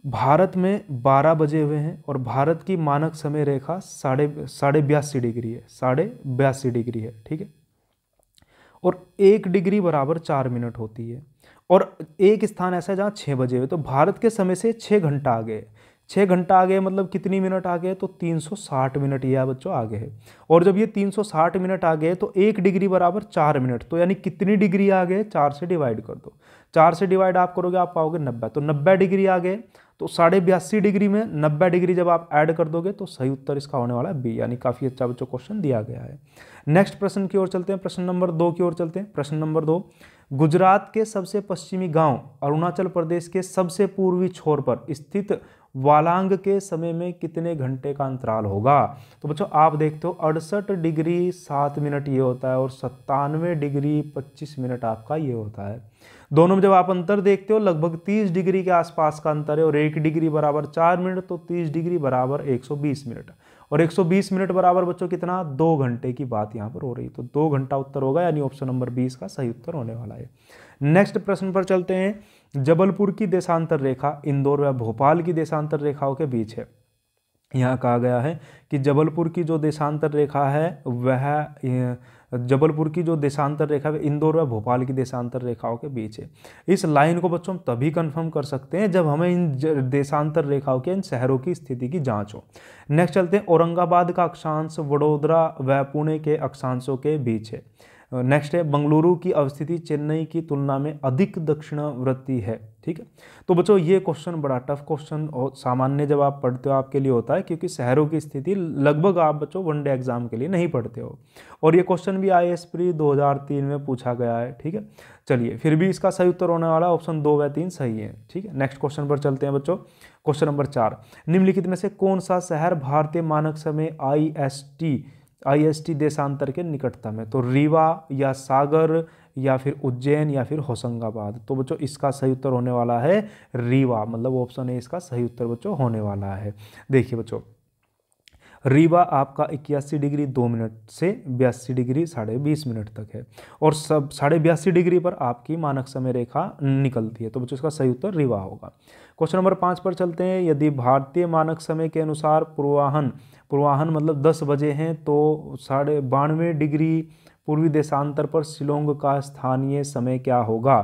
Speaker 1: भारत में 12 बजे हुए हैं और भारत की मानक समय रेखा 82.5 डिग्री है, 82.5 डिग्री है। ठीक है, और 1 डिग्री बराबर 4 मिनट होती है, और एक स्थान ऐसा है जहाँ 6 बजे हुए, तो भारत के समय से 6 घंटा आगे, 6 घंटा आगे मतलब कितनी मिनट आगे? तो 360 मिनट यह बच्चों आगे है। और जब ये 360 मिनट आगे तो 1 डिग्री बराबर 4 मिनट, तो यानी कितनी डिग्री आगे? 4 से डिवाइड कर दो, 4 से डिवाइड आप करोगे आप पाओगे 90, तो 90 डिग्री आगे, तो 82.5 डिग्री में 90 डिग्री जब आप ऐड कर दोगे तो सही उत्तर इसका होने वाला है बी, यानी काफ़ी अच्छा बच्चों क्वेश्चन दिया गया है। नेक्स्ट प्रश्न की ओर चलते हैं, प्रश्न नंबर 2 की ओर चलते हैं। प्रश्न नंबर 2, गुजरात के सबसे पश्चिमी गांव अरुणाचल प्रदेश के सबसे पूर्वी छोर पर स्थित वालांग के समय में कितने घंटे का अंतराल होगा? तो बच्चों आप देखते हो 68 डिग्री 7 मिनट ये होता है और 97 डिग्री 25 मिनट आपका ये होता है। दोनों में जब आप अंतर देखते हो लगभग 30 डिग्री के आसपास का अंतर है, और 1 डिग्री बराबर 4 मिनट, तो 30 डिग्री बराबर 120 मिनट, और 120 मिनट बराबर बच्चों कितना, 2 घंटे की बात यहाँ पर हो रही। तो 2 घंटा उत्तर होगा, यानी ऑप्शन नंबर 20 का सही उत्तर होने वाला है। नेक्स्ट प्रश्न पर चलते हैं। जबलपुर की देशांतर रेखा इंदौर व भोपाल की देशांतर रेखाओं के बीच है। यहाँ कहा गया है कि जबलपुर की जो देशांतर रेखा है वह जबलपुर की जो देशांतर रेखा है इंदौर व भोपाल की देशांतर रेखाओं के बीच है। इस लाइन को बच्चों हम तभी कंफर्म कर सकते हैं जब हमें इन देशांतर रेखाओं के इन शहरों की स्थिति की जांच हो। नेक्स्ट चलते हैं, औरंगाबाद का अक्षांश वडोदरा व पुणे के अक्षांशों के बीच है। नेक्स्ट है, बंगलुरु की अवस्थिति चेन्नई की तुलना में अधिक दक्षिणावर्ती है। ठीक है, तो बच्चों ये क्वेश्चन बड़ा टफ क्वेश्चन और सामान्य जब आप पढ़ते हो आपके लिए होता है, क्योंकि शहरों की स्थिति लगभग आप बच्चों वनडे एग्जाम के लिए नहीं पढ़ते हो, और ये क्वेश्चन भी IAS प्री 2003 में पूछा गया है। ठीक है, चलिए फिर भी इसका सही उत्तर होने वाला ऑप्शन 2 व 3 सही है। ठीक है, नेक्स्ट क्वेश्चन पर चलते हैं बच्चों। क्वेश्चन नंबर 4, निम्नलिखित में से कौन सा शहर भारतीय मानक समय IST देशांतर के निकटतम है? तो रीवा या सागर या फिर उज्जैन या फिर होशंगाबाद। तो बच्चों इसका सही उत्तर होने वाला है रीवा, मतलब ऑप्शन ए इसका सही उत्तर बच्चों होने वाला है। देखिए बच्चों, रीवा आपका 81 डिग्री 2 मिनट से 82 डिग्री 20.5 मिनट तक है, और सब 82.5 डिग्री पर आपकी मानक समय रेखा निकलती है। तो बच्चों इसका सही उत्तर रीवा होगा। क्वेश्चन नंबर 5 पर चलते हैं। यदि भारतीय मानक समय के अनुसार पूर्वाहन मतलब 10 बजे हैं, तो 92.5 डिग्री पूर्वी देशांतर पर शिलोंग का स्थानीय समय क्या होगा?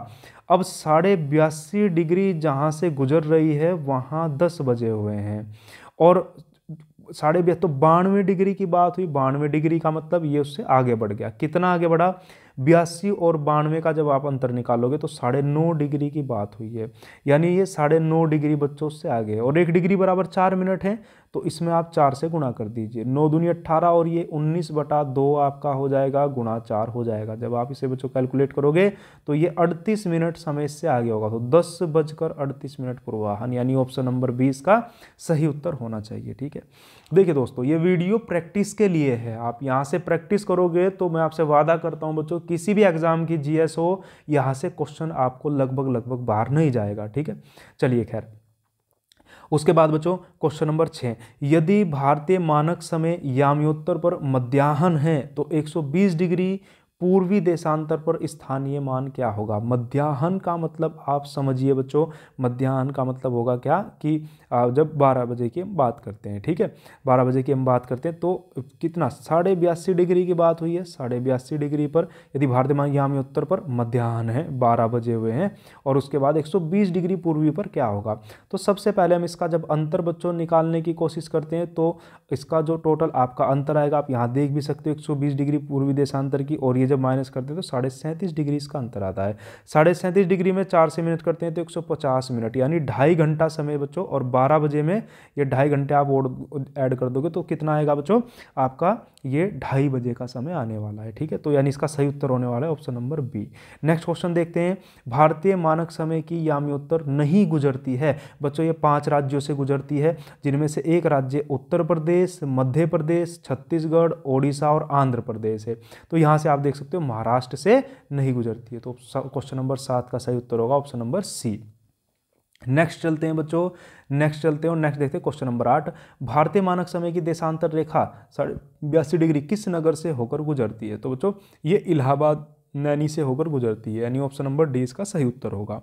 Speaker 1: अब 82.5 डिग्री जहाँ से गुजर रही है वहाँ 10 बजे हुए हैं, और 92.5 तो 92 डिग्री की बात हुई। 92 डिग्री का मतलब ये उससे आगे बढ़ गया। कितना आगे बढ़ा? 82 और 92 का जब आप अंतर निकालोगे तो 9.5 डिग्री की बात हुई है, यानी ये 9.5 डिग्री बच्चों से आगे है, और 1 डिग्री बराबर 4 मिनट है, तो इसमें आप 4 से गुणा कर दीजिए। 9 दूनी 18, और ये 19/2 आपका हो जाएगा, गुणा 4 हो जाएगा। जब आप इसे बच्चों कैलकुलेट करोगे तो ये 38 मिनट समय इससे आगे होगा, तो 10:38 पूर्वाहन, यानी ऑप्शन नंबर 20 का सही उत्तर होना चाहिए। ठीक है, देखिए दोस्तों ये वीडियो प्रैक्टिस के लिए है, आप यहाँ से प्रैक्टिस करोगे तो मैं आपसे वादा करता हूँ बच्चों, किसी भी एग्जाम की GS हो, यहाँ से क्वेश्चन आपको लगभग बाहर नहीं जाएगा। ठीक है, चलिए खैर, उसके बाद बच्चों क्वेश्चन नंबर 6, यदि भारतीय मानक समय याम्योत्तर पर मध्याह्न है तो 120 डिग्री पूर्वी देशांतर पर स्थानीय मान क्या होगा? मध्याह्न का मतलब आप समझिए बच्चों, मध्याह्न का मतलब होगा क्या कि जब 12 बजे की हम बात करते हैं। ठीक है, 12 बजे की हम बात करते हैं तो कितना 82.5 डिग्री की बात हुई है। 82.5 डिग्री पर यदि भारतीय याम्योत्तर पर मध्याह्न है, 12 बजे हुए हैं, और उसके बाद 120 डिग्री पूर्वी पर क्या होगा? तो सबसे पहले हम इसका जब अंतर बच्चों निकालने की कोशिश करते हैं तो इसका जो टोटल आपका अंतर आएगा, आप यहाँ देख भी सकते हो 120 डिग्री पूर्वी देशांतर की, और ये जब माइनस करते हैं तो 37.5 डिग्री इसका अंतर आता है। 37.5 डिग्री में 4 से मिनट करते हैं तो 150 मिनट, यानी 2.5 घंटा समय बच्चों, और 12 बजे में ये 2.5 घंटे आप और ऐड कर दोगे तो कितना आएगा बच्चों? आपका ये 2:30 बजे का समय आने वाला है। ठीक है, तो यानी इसका सही उत्तर होने वाला है option number B. Next question देखते हैं। भारतीय मानक समय की याम्योत्तर नहीं गुजरती है बच्चों, ये 5 राज्यों से गुजरती है, जिनमें से एक राज्य उत्तर प्रदेश, मध्य प्रदेश, छत्तीसगढ़, ओडिशा और आंध्र प्रदेश है। तो यहाँ से आप देख सकते हो महाराष्ट्र से नहीं गुजरती है, तो क्वेश्चन नंबर 7 का सही उत्तर होगा ऑप्शन नंबर सी। नेक्स्ट चलते हैं बच्चों, नेक्स्ट चलते हैं और नेक्स्ट देखते हैं क्वेश्चन नंबर 8, भारतीय मानक समय की देशांतर रेखा 82 डिग्री किस नगर से होकर गुजरती है? तो बच्चों ये इलाहाबाद नैनी से होकर गुजरती है, यानी ऑप्शन नंबर डी इसका सही उत्तर होगा।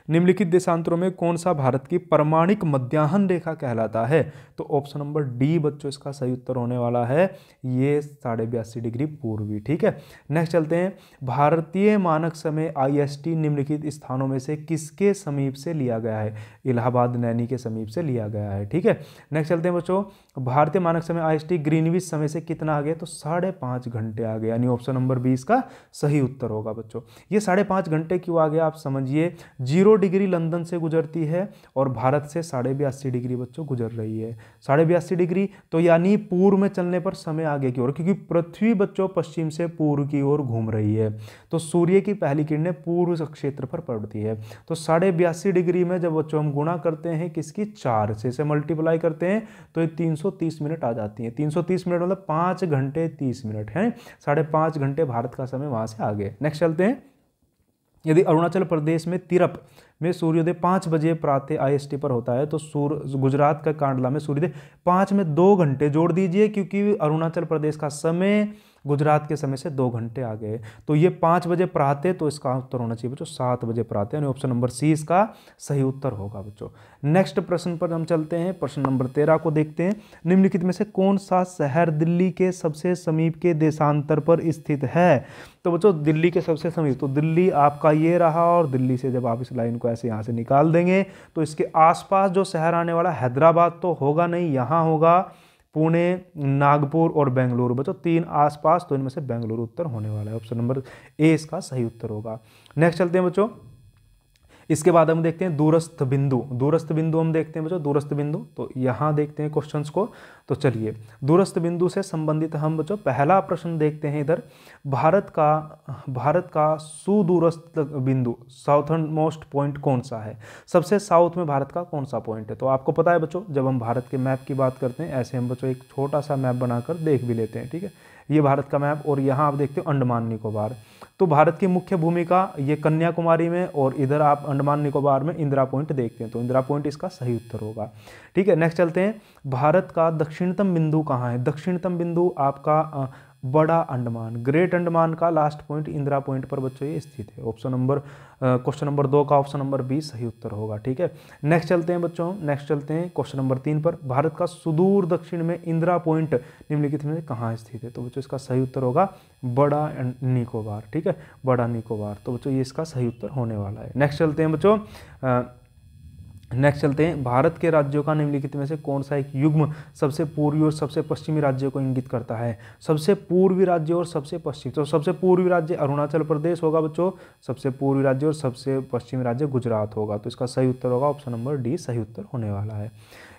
Speaker 1: निम्नलिखित देशांतरों में कौन सा भारत की प्रमाणिक मध्याह्न रेखा कहलाता है? तो ऑप्शन नंबर डी बच्चों इसका सही उत्तर होने वाला है, ये 82.5 डिग्री पूर्वी। ठीक है, नेक्स्ट चलते हैं। भारतीय मानक समय IST निम्नलिखित स्थानों में से किसके समीप से लिया गया है? इलाहाबाद नैनी के समीप से लिया गया है। ठीक है, नेक्स्ट चलते हैं बच्चों। भारतीय मानक समय IST ग्रीनविच समय से कितना आ गया? तो 5.5 घंटे आ गए, यानी ऑप्शन नंबर 20 का सही उत्तर होगा बच्चों। ये 5.5 घंटे क्यों आ गया आप समझिए, 0 डिग्री लंदन से गुजरती है और भारत से 82.5 डिग्री बच्चों गुजर रही है। 82.5 डिग्री, तो यानी पूर्व में चलने पर समय आगे की ओर, क्योंकि पृथ्वी बच्चों पश्चिम से पूर्व की ओर घूम रही है, तो सूर्य की पहली किरणें पूर्व क्षेत्र पर पड़ती है। तो 82.5 डिग्री में जब बच्चों हम गुणा करते हैं किसकी, 4 से इसे मल्टीप्लाई करते हैं तो ये 330 मिनट आ जाती है। 330 मिनट मतलब 5 घंटे 30 मिनट है, 5.5 घंटे भारत का समय वहां से आगे। नेक्स्ट चलते हैं। यदि अरुणाचल प्रदेश में तिरप में सूर्योदय 5 बजे प्रातः IST पर होता है, तो गुजरात का कांडला में सूर्योदय 5 में 2 घंटे जोड़ दीजिए, क्योंकि अरुणाचल प्रदेश का समय गुजरात के समय से 2 घंटे आगे है। तो ये 5 बजे प्रातः, तो इसका उत्तर होना चाहिए बच्चों 7 बजे प्रातः, यानी ऑप्शन नंबर सी इसका सही उत्तर होगा बच्चों। नेक्स्ट प्रश्न पर हम चलते हैं। प्रश्न नंबर 13 को देखते हैं। निम्नलिखित में से कौन सा शहर दिल्ली के सबसे समीप के देशांतर पर स्थित है? तो बच्चों दिल्ली के सबसे समीप, तो दिल्ली आपका ये रहा, और दिल्ली से जब आप इस लाइन को ऐसे यहाँ से निकाल देंगे तो इसके आसपास जो शहर आने वाला, हैदराबाद तो होगा नहीं, यहाँ होगा पुणे, नागपुर और बेंगलुरु बच्चों, 3 आसपास, तो इनमें से बेंगलुरु उत्तर होने वाला है। ऑप्शन नंबर ए इसका सही उत्तर होगा। नेक्स्ट चलते हैं बच्चों। इसके बाद हम देखते हैं दूरस्थ बिंदु। दूरस्थ बिंदु हम देखते हैं बच्चों, दूरस्थ बिंदु, तो यहाँ देखते हैं क्वेश्चंस को। तो चलिए दूरस्थ बिंदु से संबंधित हम बच्चों पहला प्रश्न देखते हैं इधर। भारत का सुदूरस्थ बिंदु, साउथर्न मोस्ट पॉइंट कौन सा है? सबसे साउथ में भारत का कौन सा पॉइंट है? तो आपको पता है बच्चों, जब हम भारत के मैप की बात करते हैं, ऐसे हम बच्चों एक छोटा सा मैप बनाकर देख भी लेते हैं, ठीक है। ये भारत का मैप, और यहाँ आप देखते हो अंडमान निकोबार। तो भारत की मुख्य भूमिका ये कन्याकुमारी में, और इधर आप अंडमान निकोबार में इंदिरा पॉइंट देखते हैं, तो इंदिरा पॉइंट इसका सही उत्तर होगा, ठीक है। नेक्स्ट चलते हैं। भारत का दक्षिणतम बिंदु कहाँ है? दक्षिणतम बिंदु आपका बड़ा अंडमान, ग्रेट अंडमान का लास्ट पॉइंट इंदिरा पॉइंट पर बच्चों ये स्थित है। क्वेश्चन नंबर 2 का ऑप्शन नंबर बी सही उत्तर होगा, ठीक है। नेक्स्ट चलते हैं बच्चों, नेक्स्ट चलते हैं क्वेश्चन नंबर 3 पर। भारत का सुदूर दक्षिण में इंदिरा पॉइंट निम्नलिखित में कहाँ स्थित है? तो बच्चों इसका सही उत्तर होगा बड़ा निकोबार, ठीक है, बड़ा निकोबार। तो बच्चों ये इसका सही उत्तर होने वाला है। नेक्स्ट चलते हैं बच्चों। नेक्स्ट चलते हैं। भारत के राज्यों का निम्नलिखित में से कौन सा एक युग्म सबसे पूर्वी और सबसे पश्चिमी राज्यों को इंगित करता है? सबसे पूर्वी राज्य और सबसे पश्चिमी, तो सबसे पूर्वी राज्य अरुणाचल प्रदेश होगा बच्चों, सबसे पूर्वी राज्य और सबसे पश्चिमी राज्य गुजरात होगा, तो इसका सही उत्तर होगा ऑप्शन नंबर डी सही उत्तर होने वाला है।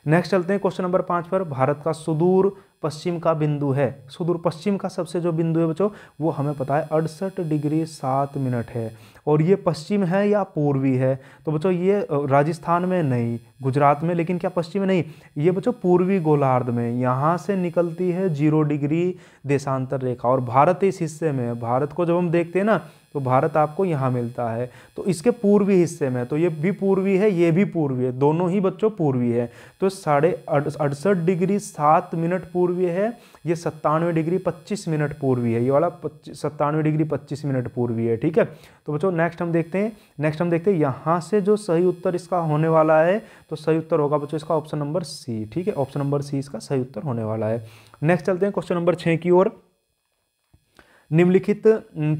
Speaker 1: नेक्स्ट चलते हैं क्वेश्चन नंबर 5 पर। भारत का सुदूर पश्चिम का बिंदु है, सुदूर पश्चिम का सबसे जो बिंदु है बच्चों वो हमें पता है 68 डिग्री 7 मिनट है, और ये पश्चिम है या पूर्वी है? तो बच्चों ये राजस्थान में नहीं, गुजरात में, लेकिन क्या पश्चिम में नहीं, ये बच्चों पूर्वी गोलार्ध में, यहाँ से निकलती है 0 डिग्री देशांतर रेखा, और भारत इस हिस्से में है। भारत को जब हम देखते हैं ना, तो भारत आपको यहाँ मिलता है, तो इसके पूर्वी हिस्से में, तो ये भी पूर्वी है, ये भी पूर्वी है, दोनों ही बच्चों पूर्वी है। तो 68 डिग्री 7 मिनट पूर्वी है, ये 97 डिग्री 25 मिनट पूर्वी है, ये वाला 97 डिग्री 25 मिनट पूर्वी है, ठीक है। तो बच्चों नेक्स्ट हम देखते हैं यहाँ से जो सही उत्तर इसका होने वाला है, तो सही उत्तर होगा बच्चों इसका ऑप्शन नंबर सी, ठीक है, ऑप्शन नंबर सी इसका सही उत्तर होने वाला है। नेक्स्ट चलते हैं क्वेश्चन नंबर 6 की ओर। निम्नलिखित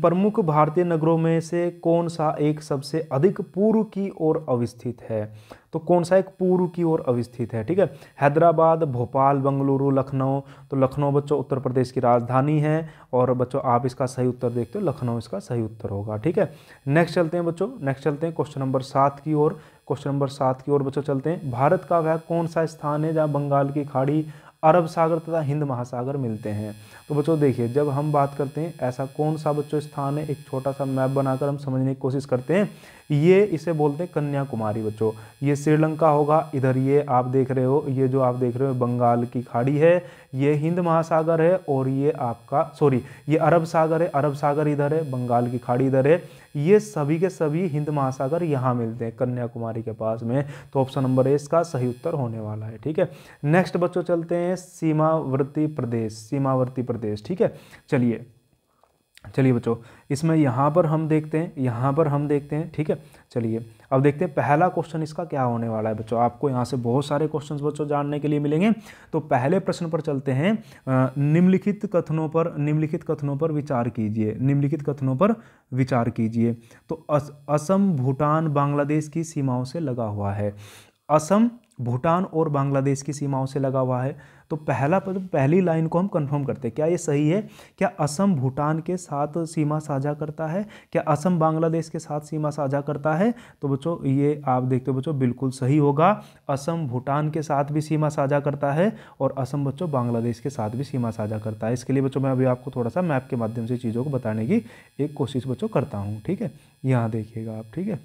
Speaker 1: प्रमुख भारतीय नगरों में से कौन सा एक सबसे अधिक पूर्व की ओर अवस्थित है? तो कौन सा एक पूर्व की ओर अवस्थित है, ठीक है। हैदराबाद, भोपाल, बेंगलुरु, लखनऊ। तो लखनऊ बच्चों उत्तर प्रदेश की राजधानी है, और बच्चों आप इसका सही उत्तर देखते हो, लखनऊ इसका सही उत्तर होगा, ठीक है। नेक्स्ट चलते हैं बच्चों, नेक्स्ट चलते हैं क्वेश्चन नंबर 7 की ओर। क्वेश्चन नंबर 7 की ओर बच्चों चलते हैं। भारत का वह कौन सा स्थान है जहाँ बंगाल की खाड़ी, अरब सागर तथा हिंद महासागर मिलते हैं? तो बच्चों देखिए, जब हम बात करते हैं ऐसा कौन सा बच्चों स्थान है, एक छोटा सा मैप बनाकर हम समझने की कोशिश करते हैं। ये इसे बोलते हैं कन्याकुमारी बच्चों। ये श्रीलंका होगा, इधर ये आप देख रहे हो, ये जो आप देख रहे हो बंगाल की खाड़ी है, ये हिंद महासागर है, और ये आपका ये अरब सागर है, अरब सागर इधर है, बंगाल की खाड़ी इधर है। ये सभी के सभी हिंद महासागर यहाँ मिलते हैं कन्याकुमारी के पास में, तो ऑप्शन नंबर ए इसका सही उत्तर होने वाला है, ठीक है। नेक्स्ट बच्चों चलते हैं सीमावर्ती प्रदेश, ठीक है। चलिए बच्चों, इसमें यहाँ पर हम देखते हैं, ठीक है। चलिए अब देखते हैं पहला क्वेश्चन इसका क्या होने वाला है बच्चों। आपको यहाँ से बहुत सारे क्वेश्चंस बच्चों जानने के लिए मिलेंगे। तो पहले प्रश्न पर चलते हैं। निम्नलिखित कथनों पर विचार कीजिए। तो असम भूटान बांग्लादेश की सीमाओं से लगा हुआ है। असम, भूटान और बांग्लादेश की सीमाओं से लगा हुआ है। तो पहली लाइन को हम कंफर्म करते हैं, क्या ये सही है? क्या असम भूटान के साथ सीमा साझा करता है? क्या असम बांग्लादेश के साथ सीमा साझा करता है? तो बच्चों ये आप देखते हो बच्चों बिल्कुल सही होगा। असम भूटान के साथ भी सीमा साझा करता है और असम बच्चों बांग्लादेश के साथ भी सीमा साझा करता है। इसके लिए बच्चों मैं अभी आपको थोड़ा सा मैप के माध्यम से चीज़ों को बताने की एक कोशिश बच्चों करता हूँ, ठीक है। यहाँ देखिएगा आप, ठीक है।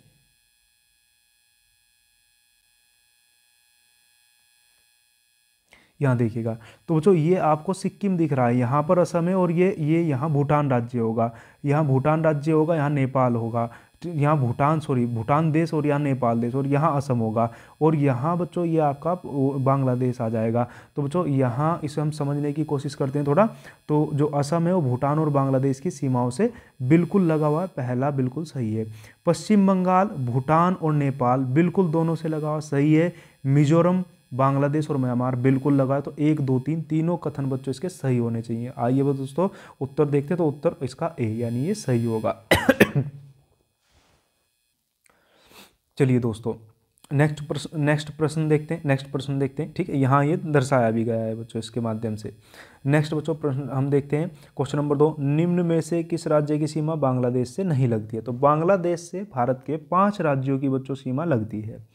Speaker 1: यहाँ देखिएगा, तो बच्चों ये आपको सिक्किम दिख रहा है, यहाँ पर असम है और ये यहाँ भूटान राज्य होगा, यहाँ भूटान राज्य होगा, यहाँ नेपाल होगा, यहाँ भूटान देश और यहाँ नेपाल देश और यहाँ असम होगा और यहाँ बच्चों ये आपका बांग्लादेश आ जाएगा। तो बच्चों यहाँ इसे हम समझने की कोशिश करते हैं थोड़ा। तो जो असम है वो भूटान और बांग्लादेश की सीमाओं से बिल्कुल लगा हुआ है, पहला बिल्कुल सही है। पश्चिम बंगाल, भूटान और नेपाल बिल्कुल दोनों से लगा हुआ, सही है। मिजोरम, बांग्लादेश और म्यांमार बिल्कुल लगा है। तो 1 2 3 तीनों कथन बच्चों इसके सही होने चाहिए। आइए दोस्तों उत्तर देखते हैं, तो उत्तर इसका ए यानी ये सही होगा। चलिए दोस्तों नेक्स्ट प्रश्न देखते हैं, ठीक है। यहाँ ये दर्शाया भी गया है बच्चों इसके माध्यम से। नेक्स्ट बच्चों प्रश्न हम देखते हैं, क्वेश्चन नंबर 2, निम्न में से किस राज्य की सीमा बांग्लादेश से नहीं लगती है? तो बांग्लादेश से भारत के 5 राज्यों की बच्चों सीमा लगती है।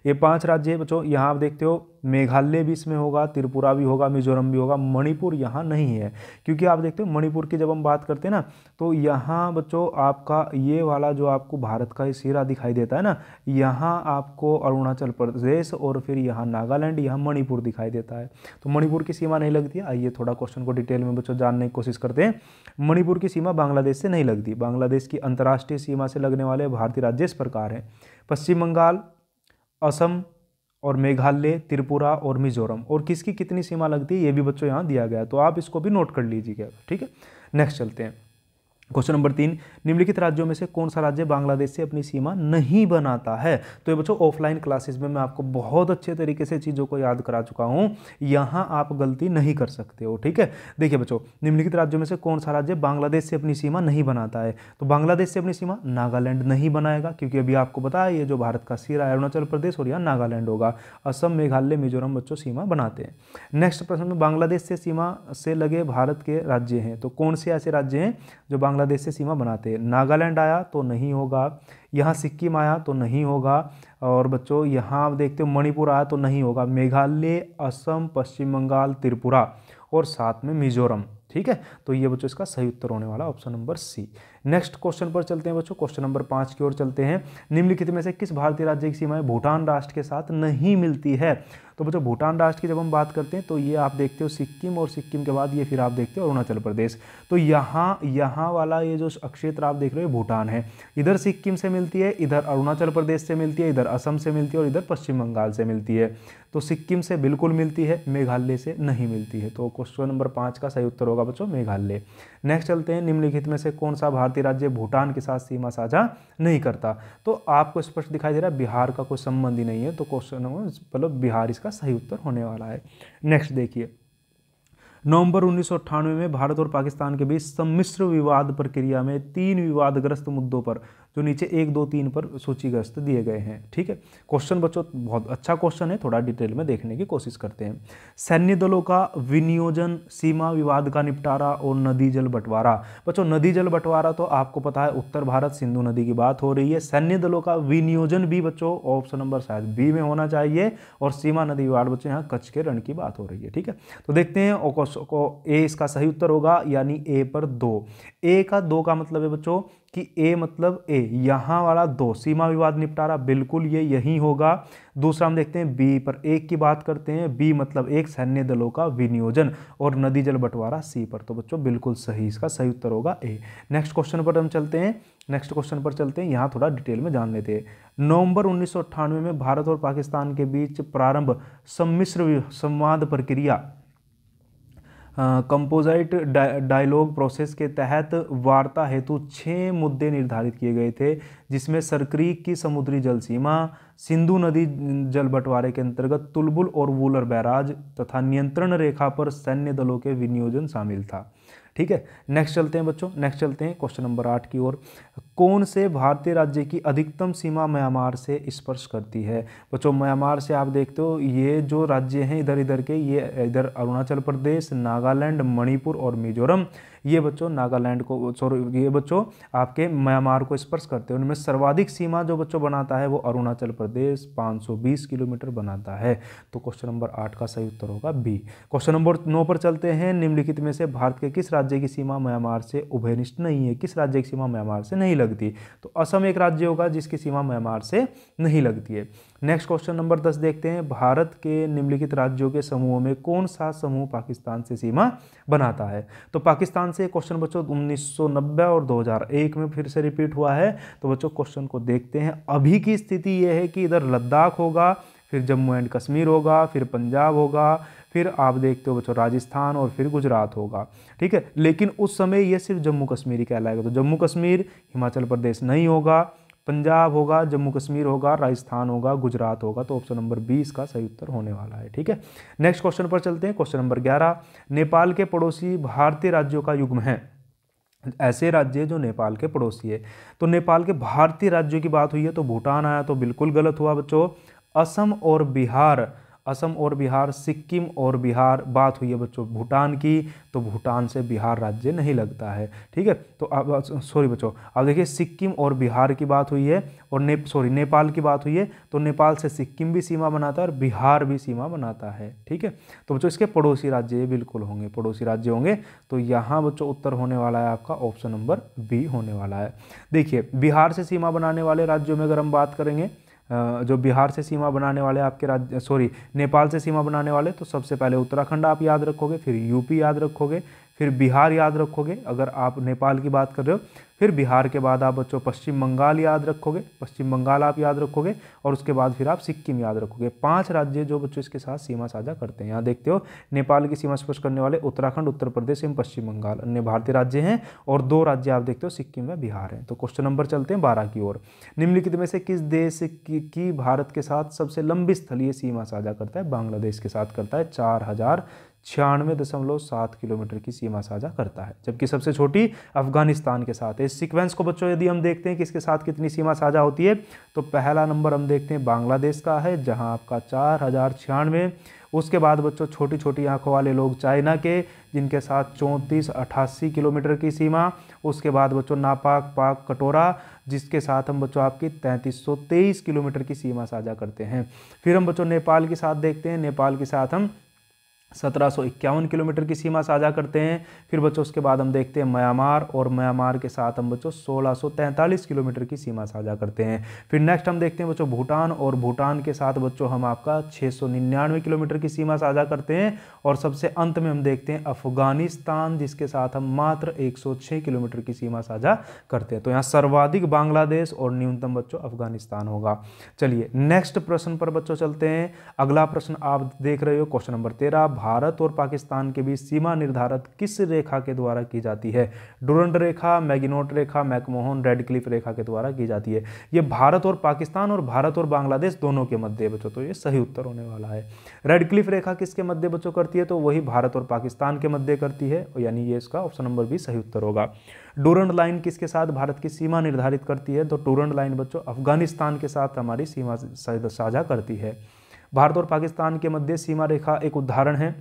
Speaker 1: ये 5 राज्य है बच्चों, यहाँ आप देखते हो मेघालय भी इसमें होगा, त्रिपुरा भी होगा, मिजोरम भी होगा, मणिपुर यहाँ नहीं है। क्योंकि आप देखते हो मणिपुर की जब हम बात करते हैं ना, तो यहाँ बच्चों आपका ये वाला जो आपको भारत का सिरा दिखाई देता है ना, यहाँ आपको अरुणाचल प्रदेश और फिर यहाँ नागालैंड, यहाँ मणिपुर दिखाई देता है। तो मणिपुर की सीमा नहीं लगती है। आइए थोड़ा क्वेश्चन को डिटेल में बच्चों जानने की कोशिश करते हैं। मणिपुर की सीमा बांग्लादेश से नहीं लगती। बांग्लादेश की अंतर्राष्ट्रीय सीमा से लगने वाले भारतीय राज्य इस प्रकार हैं: पश्चिम बंगाल, असम और मेघालय, त्रिपुरा और मिजोरम। और किसकी कितनी सीमा लगती है ये भी बच्चों यहाँ दिया गया है, तो आप इसको भी नोट कर लीजिएगा, ठीक है। नेक्स्ट चलते हैं, क्वेश्चन नंबर 3, निम्नलिखित राज्यों में से कौन सा राज्य बांग्लादेश से अपनी सीमा नहीं बनाता है? तो ये बच्चों ऑफलाइन क्लासेस में मैं आपको बहुत अच्छे तरीके से चीज़ों को याद करा चुका हूँ, यहाँ आप गलती नहीं कर सकते हो, ठीक है। देखिए बच्चों, निम्नलिखित राज्यों में से कौन सा राज्य बांग्लादेश से अपनी सीमा नहीं बनाता है? तो बांग्लादेश से अपनी सीमा नागालैंड नहीं बनाएगा, क्योंकि अभी आपको बताया ये जो भारत का सिरा है अरुणाचल प्रदेश और यहाँ नागालैंड होगा। असम, मेघालय, मिजोरम बच्चों सीमा बनाते हैं। नेक्स्ट प्रश्न में बांग्लादेश से सीमा से लगे भारत के राज्य हैं, तो कौन से ऐसे राज्य हैं जो बांग्लादेश से सीमा बनाते हैं? नागालैंड आया तो नहीं होगा, यहाँ सिक्किम आया तो नहीं होगा, और बच्चों यहाँ आप देखते हो मणिपुर आया तो नहीं होगा, मेघालय, असम, पश्चिम बंगाल, त्रिपुरा और साथ में मिजोरम, ठीक है। तो ये बच्चों इसका सही उत्तर होने वाला option number C. Next question पर चलते हैं बच्चों, क्वेश्चन नंबर 5 की ओर चलते हैं। निम्नलिखित में से किस भारतीय राज्य की सीमाएं भूटान राष्ट्र के साथ नहीं मिलती है? तो बच्चों भूटान राष्ट्र की जब हम बात करते हैं तो ये आप देखते हो सिक्किम, और सिक्किम के बाद ये फिर आप देखते हो अरुणाचल प्रदेश। तो यहाँ वाला ये जो क्षेत्र आप देख रहे हो भूटान है, इधर सिक्किम से मिलती है, इधर अरुणाचल प्रदेश से मिलती है, इधर असम से मिलती है और इधर पश्चिम बंगाल से मिलती है। तो सिक्किम से बिल्कुल मिलती है, मेघालय से नहीं मिलती है। तो क्वेश्चन नंबर 5 का सही उत्तर होगा बच्चों मेघालय। नेक्स्ट चलते हैं, निम्नलिखित में से कौन सा भारतीय राज्य भूटान के साथ सीमा साझा नहीं करता? तो आपको स्पष्ट दिखाई दे रहा है बिहार का कोई संबंध ही नहीं है, तो क्वेश्चन मतलब बिहार इसका सही उत्तर होने वाला है। नेक्स्ट देखिए, नवंबर 1998 में भारत और पाकिस्तान के बीच सम्मिश्र विवाद प्रक्रिया में 3 विवादग्रस्त मुद्दों पर, जो नीचे 1 2 3 पर सूचीग्रस्त दिए गए हैं, ठीक है। क्वेश्चन बच्चों बहुत अच्छा क्वेश्चन है, थोड़ा डिटेल में देखने की कोशिश करते हैं। सैन्य दलों का विनियोजन, सीमा विवाद का निपटारा और नदी जल बंटवारा। बच्चों नदी जल बंटवारा तो आपको पता है उत्तर भारत सिंधु नदी की बात हो रही है। सैन्य दलों का विनियोजन भी बच्चों ऑप्शन नंबर शायद बी में होना चाहिए, और सीमा नदी विवाद बच्चों यहाँ कच्छ के रण की बात हो रही है, ठीक है। तो देखते हैं को ए इसका सही उत्तर होगा, यानी ए पर 2। ए का 2 का मतलब है बच्चों कि ए मतलब ए, यहाँ वाला 2 सीमा विवाद निपटारा, बिल्कुल ये यही होगा। दूसरा हम देखते हैं बी पर 1 की बात करते हैं, बी मतलब 1 सैन्य दलों का विनियोजन, और नदी जल बंटवारा सी पर। तो बच्चों बिल्कुल सही, इसका सही उत्तर होगा ए। नेक्स्ट क्वेश्चन पर हम चलते हैं, यहाँ थोड़ा डिटेल में जान लेते हैं। नवंबर 1998 में भारत और पाकिस्तान के बीच प्रारंभ सम्मिश्र संवाद प्रक्रिया कंपोजिट डायलॉग प्रोसेस के तहत वार्ता हेतु 6 मुद्दे निर्धारित किए गए थे, जिसमें सरक्रीक की समुद्री जल सीमा, सिंधु नदी जल बंटवारे के अंतर्गत तुलबुल और वूलर बैराज तथा नियंत्रण रेखा पर सैन्य दलों के विनियोजन शामिल था। ठीक है, नेक्स्ट चलते हैं बच्चों, नेक्स्ट चलते हैं क्वेश्चन नंबर 8 की ओर। कौन से भारतीय राज्य की अधिकतम सीमा म्यांमार से स्पर्श करती है? बच्चों म्यांमार से आप देखते हो ये जो राज्य हैं इधर इधर के, ये इधर अरुणाचल प्रदेश, नागालैंड, मणिपुर और मिजोरम, ये बच्चों नागालैंड को सॉरी ये बच्चों आपके म्यांमार को स्पर्श करते हैं। उनमें सर्वाधिक सीमा जो बच्चों बनाता है वो अरुणाचल प्रदेश 520 किलोमीटर बनाता है। तो क्वेश्चन नंबर 8 का सही उत्तर होगा बी। क्वेश्चन नंबर 9 पर चलते हैं। निम्नलिखित में से भारत के किस राज्य की सीमा म्यांमार से उभयनिष्ठ नहीं है? किस राज्य की सीमा म्यांमार से नहीं लगती? तो असम एक राज्य होगा जिसकी सीमा म्यांमार से नहीं लगती है। नेक्स्ट क्वेश्चन नंबर 10 देखते हैं। भारत के निम्नलिखित राज्यों के समूह में कौन सा समूह पाकिस्तान से सीमा बनाता है? तो पाकिस्तान से क्वेश्चन बच्चों 1990 और 2001 में फिर से रिपीट हुआ है। तो बच्चों क्वेश्चन को देखते हैं। अभी की स्थिति यह है कि इधर लद्दाख होगा, फिर जम्मू एंड कश्मीर होगा, फिर पंजाब होगा, फिर आप देखते हो बच्चों राजस्थान और फिर गुजरात होगा। ठीक है, लेकिन उस समय ये सिर्फ जम्मू कश्मीर ही कहलाएगा। तो जम्मू कश्मीर, हिमाचल प्रदेश नहीं होगा, पंजाब होगा, जम्मू कश्मीर होगा, राजस्थान होगा, गुजरात होगा। तो ऑप्शन नंबर 20 का सही उत्तर होने वाला है। ठीक है, नेक्स्ट क्वेश्चन पर चलते हैं। Question number 11। नेपाल के पड़ोसी भारतीय राज्यों का युग्म है। ऐसे राज्य जो नेपाल के पड़ोसी है, तो नेपाल के भारतीय राज्यों की बात हुई है तो भूटान आया, तो बिल्कुल गलत हुआ बच्चों। असम और बिहार, असम और बिहार, सिक्किम और बिहार बात हुई है बच्चों भूटान की, तो भूटान से बिहार राज्य नहीं लगता है। ठीक है, तो अब सॉरी बच्चों, अब देखिए सिक्किम और बिहार की बात हुई है और नेपाल की बात हुई है, तो नेपाल से सिक्किम भी सीमा बनाता है और बिहार भी सीमा बनाता है। ठीक है, तो बच्चों इसके पड़ोसी राज्य ये बिल्कुल होंगे, पड़ोसी राज्य होंगे। तो यहाँ बच्चों उत्तर होने वाला है आपका ऑप्शन नंबर बी होने वाला है। देखिए बिहार से सीमा बनाने वाले राज्यों में अगर हम बात करेंगे, जो बिहार से सीमा बनाने वाले आपके राज्य नेपाल से सीमा बनाने वाले, तो सबसे पहले उत्तराखंड आप याद रखोगे, फिर यूपी याद रखोगे, फिर बिहार याद रखोगे अगर आप नेपाल की बात कर रहे हो, फिर बिहार के बाद आप बच्चों पश्चिम बंगाल याद रखोगे, पश्चिम बंगाल आप याद रखोगे, और उसके बाद फिर आप सिक्किम याद रखोगे। 5 राज्य जो बच्चों इसके साथ सीमा साझा करते हैं। यहाँ देखते हो नेपाल की सीमा स्पर्श करने वाले उत्तराखंड, उत्तर प्रदेश एवं पश्चिम बंगाल अन्य भारतीय राज्य हैं, और 2 राज्य आप देखते हो सिक्किम व बिहार हैं। तो क्वेश्चन नंबर चलते हैं 12 की ओर। निम्नलिखित में से किस देश की भारत के साथ सबसे लंबी स्थलीय सीमा साझा करता है? बांग्लादेश के साथ करता है, 4096.7 किलोमीटर की सीमा साझा करता है, जबकि सबसे छोटी अफगानिस्तान के साथ है। इस सीक्वेंस को बच्चों यदि हम देखते हैं किसके साथ कितनी सीमा साझा होती है, तो पहला नंबर हम देखते हैं बांग्लादेश का है जहां आपका 4096। उसके बाद बच्चों छोटी छोटी आंखों वाले लोग चाइना के, जिनके साथ 3488 किलोमीटर की सीमा। उसके बाद बच्चों नापाक पाक कटोरा, जिसके साथ हम बच्चों आपकी 3323 किलोमीटर की सीमा साझा करते हैं। फिर हम बच्चों नेपाल के साथ देखते हैं, नेपाल के साथ हम 1751 किलोमीटर की सीमा साझा करते हैं। फिर बच्चों उसके बाद हम देखते हैं म्यांमार, और म्यांमार के साथ हम बच्चों 1643 किलोमीटर की सीमा साझा करते हैं। फिर नेक्स्ट हम देखते हैं बच्चों भूटान, और भूटान के साथ बच्चों हम आपका 699 किलोमीटर की सीमा साझा करते हैं। और सबसे अंत में हम देखते हैं अफगानिस्तान, जिसके साथ हम मात्र 106 किलोमीटर की सीमा साझा करते हैं। तो यहाँ सर्वाधिक बांग्लादेश और न्यूनतम बच्चों अफगानिस्तान होगा। चलिए नेक्स्ट प्रश्न पर बच्चों चलते हैं। अगला प्रश्न आप देख रहे हो क्वेश्चन नंबर 13। भारत और पाकिस्तान के बीच सीमा निर्धारित किस रेखा के द्वारा की जाती है? डुरंड रेखा, मैगिनोट रेखा, मैकमोहन रेडक्लिफ रेखा के द्वारा की जाती है। ये भारत और पाकिस्तान और भारत और बांग्लादेश दोनों के मध्य बच्चों, तो ये सही उत्तर होने वाला है। रेडक्लिफ रेखा किसके मध्य बच्चों करती है? तो वही भारत और पाकिस्तान के मध्य करती है, यानी ये इसका ऑप्शन नंबर भी सही उत्तर होगा। डुरंड लाइन किसके साथ भारत की सीमा निर्धारित करती है? तो डुरंड लाइन बच्चों अफगानिस्तान के साथ हमारी सीमा साझा करती है। भारत और पाकिस्तान के मध्य सीमा रेखा एक उदाहरण है।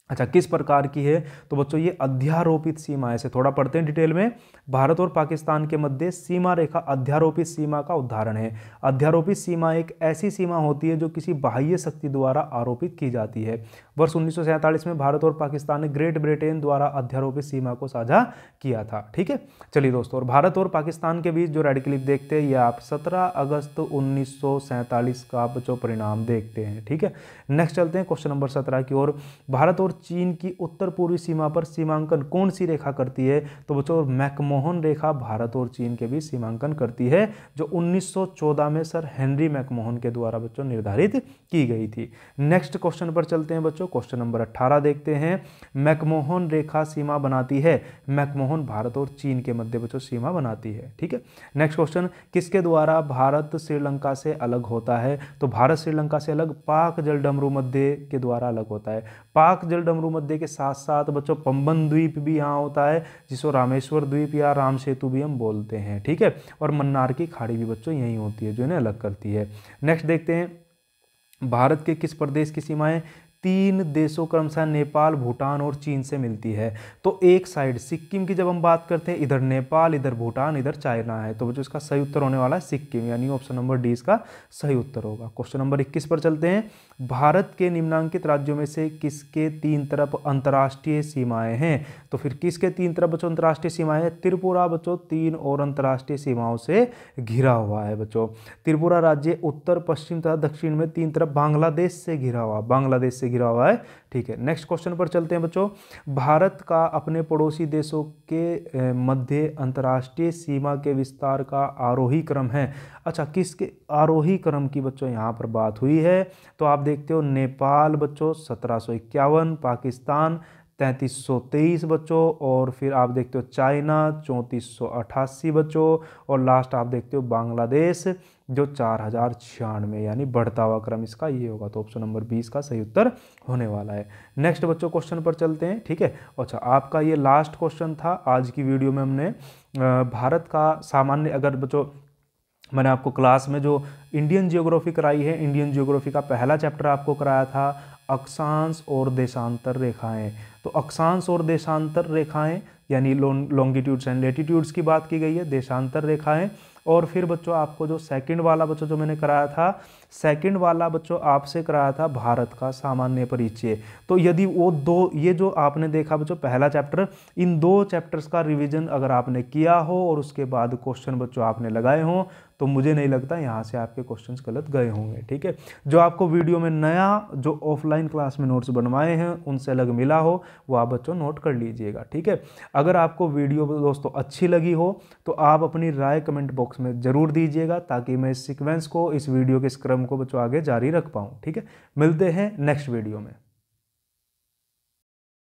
Speaker 1: अच्छा, किस प्रकार की है? तो बच्चों ये अध्यारोपित सीमा है। इसे थोड़ा पढ़ते हैं डिटेल में। भारत और पाकिस्तान के मध्य सीमा रेखा अध्यारोपित सीमा का उदाहरण है। अध्यारोपित सीमा एक ऐसी सीमा होती है जो किसी बाह्य शक्ति द्वारा आरोपित की जाती है। वर्ष 1947 में भारत और पाकिस्तान ने ग्रेट ब्रिटेन द्वारा अध्यारोपित सीमा को साझा किया था। ठीक है, चलिए दोस्तों, और भारत और पाकिस्तान के बीच जो रेडक्लिफ देखते हैं, ये आप 17 अगस्त 1947 का बच्चों परिणाम देखते हैं। ठीक है, नेक्स्ट चलते हैं क्वेश्चन नंबर 17 की ओर। भारत और चीन की उत्तर पूर्वी सीमा पर सीमांकन कौन सी रेखा करती है? तो बच्चों मैकमोहन रेखा भारत और चीन के बीच सीमांकन करती है, जो 1914 में सर हेनरी मैकमोहन के द्वारा बच्चों निर्धारित की गई थी। नेक्स्ट क्वेश्चन पर चलते हैं बच्चों, क्वेश्चन नंबर 18 देखते हैं। मैकमोहन रेखा सीमा बनाती है, मैकमोहन भारत और चीन के मध्य बच्चों सीमा बनाती है। ठीक है, नेक्स्ट क्वेश्चन, किसके द्वारा भारत श्रीलंका से अलग होता है? तो भारत श्रीलंका से अलग पाक जलडमरू मध्य के द्वारा अलग होता है। पाक जलडमरू मध्य के साथ साथ बच्चों पंबन द्वीप भी यहाँ होता है, जिसको रामेश्वर द्वीप या राम सेतु भी हम बोलते हैं। ठीक है, और मन्नार की खाड़ी भी बच्चों यही होती है जो इन्हें अलग करती है। नेक्स्ट देखते हैं, भारत के किस प्रदेश की सीमाएं 3 देशों क्रमशः नेपाल, भूटान और चीन से मिलती है? तो एक साइड सिक्किम की जब हम बात करते हैं, इधर नेपाल, इधर भूटान, इधर चाइना है, तो बच्चों इसका सही उत्तर होने वाला है सिक्किम, यानी ऑप्शन नंबर डी इसका सही उत्तर होगा। क्वेश्चन नंबर 21 पर चलते हैं। भारत के निम्नांकित राज्यों में से किसके 3 तरफ अंतर्राष्ट्रीय सीमाएं हैं? तो फिर किसके 3 तरफ बच्चों अंतर्राष्ट्रीय सीमाएं हैं? त्रिपुरा बच्चों 3 और अंतर्राष्ट्रीय सीमाओं से घिरा हुआ है बच्चों। त्रिपुरा राज्य उत्तर, पश्चिम तथा दक्षिण में 3 तरफ बांग्लादेश से घिरा हुआ, बांग्लादेश से घिरा हुआ है। ठीक है, नेक्स्ट क्वेश्चन पर चलते हैं बच्चों। भारत का अपने पड़ोसी देशों के मध्य अंतर्राष्ट्रीय सीमा के विस्तार का आरोही क्रम है। अच्छा, किसके आरोही क्रम की बच्चों यहाँ पर बात हुई है? तो आप देखते हो नेपाल बच्चों 1751, पाकिस्तान 3323 बच्चों, और फिर आप देखते हो चाइना 3488 बच्चों, और लास्ट आप देखते हो बांग्लादेश जो 4096, यानी बढ़ता हुआ क्रम इसका ये होगा। तो ऑप्शन नंबर 20 का सही उत्तर होने वाला है। नेक्स्ट बच्चों क्वेश्चन पर चलते हैं। ठीक है, अच्छा आपका ये लास्ट क्वेश्चन था आज की वीडियो में। हमने भारत का सामान्य, अगर बच्चों मैंने आपको क्लास में जो इंडियन जियोग्राफी कराई है, इंडियन जियोग्राफी का पहला चैप्टर आपको कराया था अक्षांश और देशांतर रेखाएं। तो अक्षांश और देशांतर रेखाएं यानी लॉन्गिट्यूड्स एंड लैटिट्यूड्स की बात की गई है, देशांतर रेखाएं। और फिर बच्चों आपको जो सेकंड वाला बच्चों जो मैंने कराया था, सेकंड वाला बच्चों आपसे कराया था भारत का सामान्य परिचय। तो यदि वो दो, ये जो आपने देखा बच्चों पहला चैप्टर, इन 2 चैप्टर्स का रिवीजन अगर आपने किया हो और उसके बाद क्वेश्चन बच्चों आपने लगाए हों, तो मुझे नहीं लगता यहाँ से आपके क्वेश्चंस गलत गए होंगे। ठीक है, जो आपको वीडियो में नया जो ऑफलाइन क्लास में नोट्स बनवाए हैं उनसे अलग मिला हो, वो आप बच्चों नोट कर लीजिएगा। ठीक है, अगर आपको वीडियो दोस्तों अच्छी लगी हो तो आप अपनी राय कमेंट बॉक्स में ज़रूर दीजिएगा, ताकि मैं इस सीक्वेंस को, इस वीडियो के क्रम को बच्चों आगे जारी रख पाऊँ। ठीक है, मिलते हैं नेक्स्ट वीडियो में।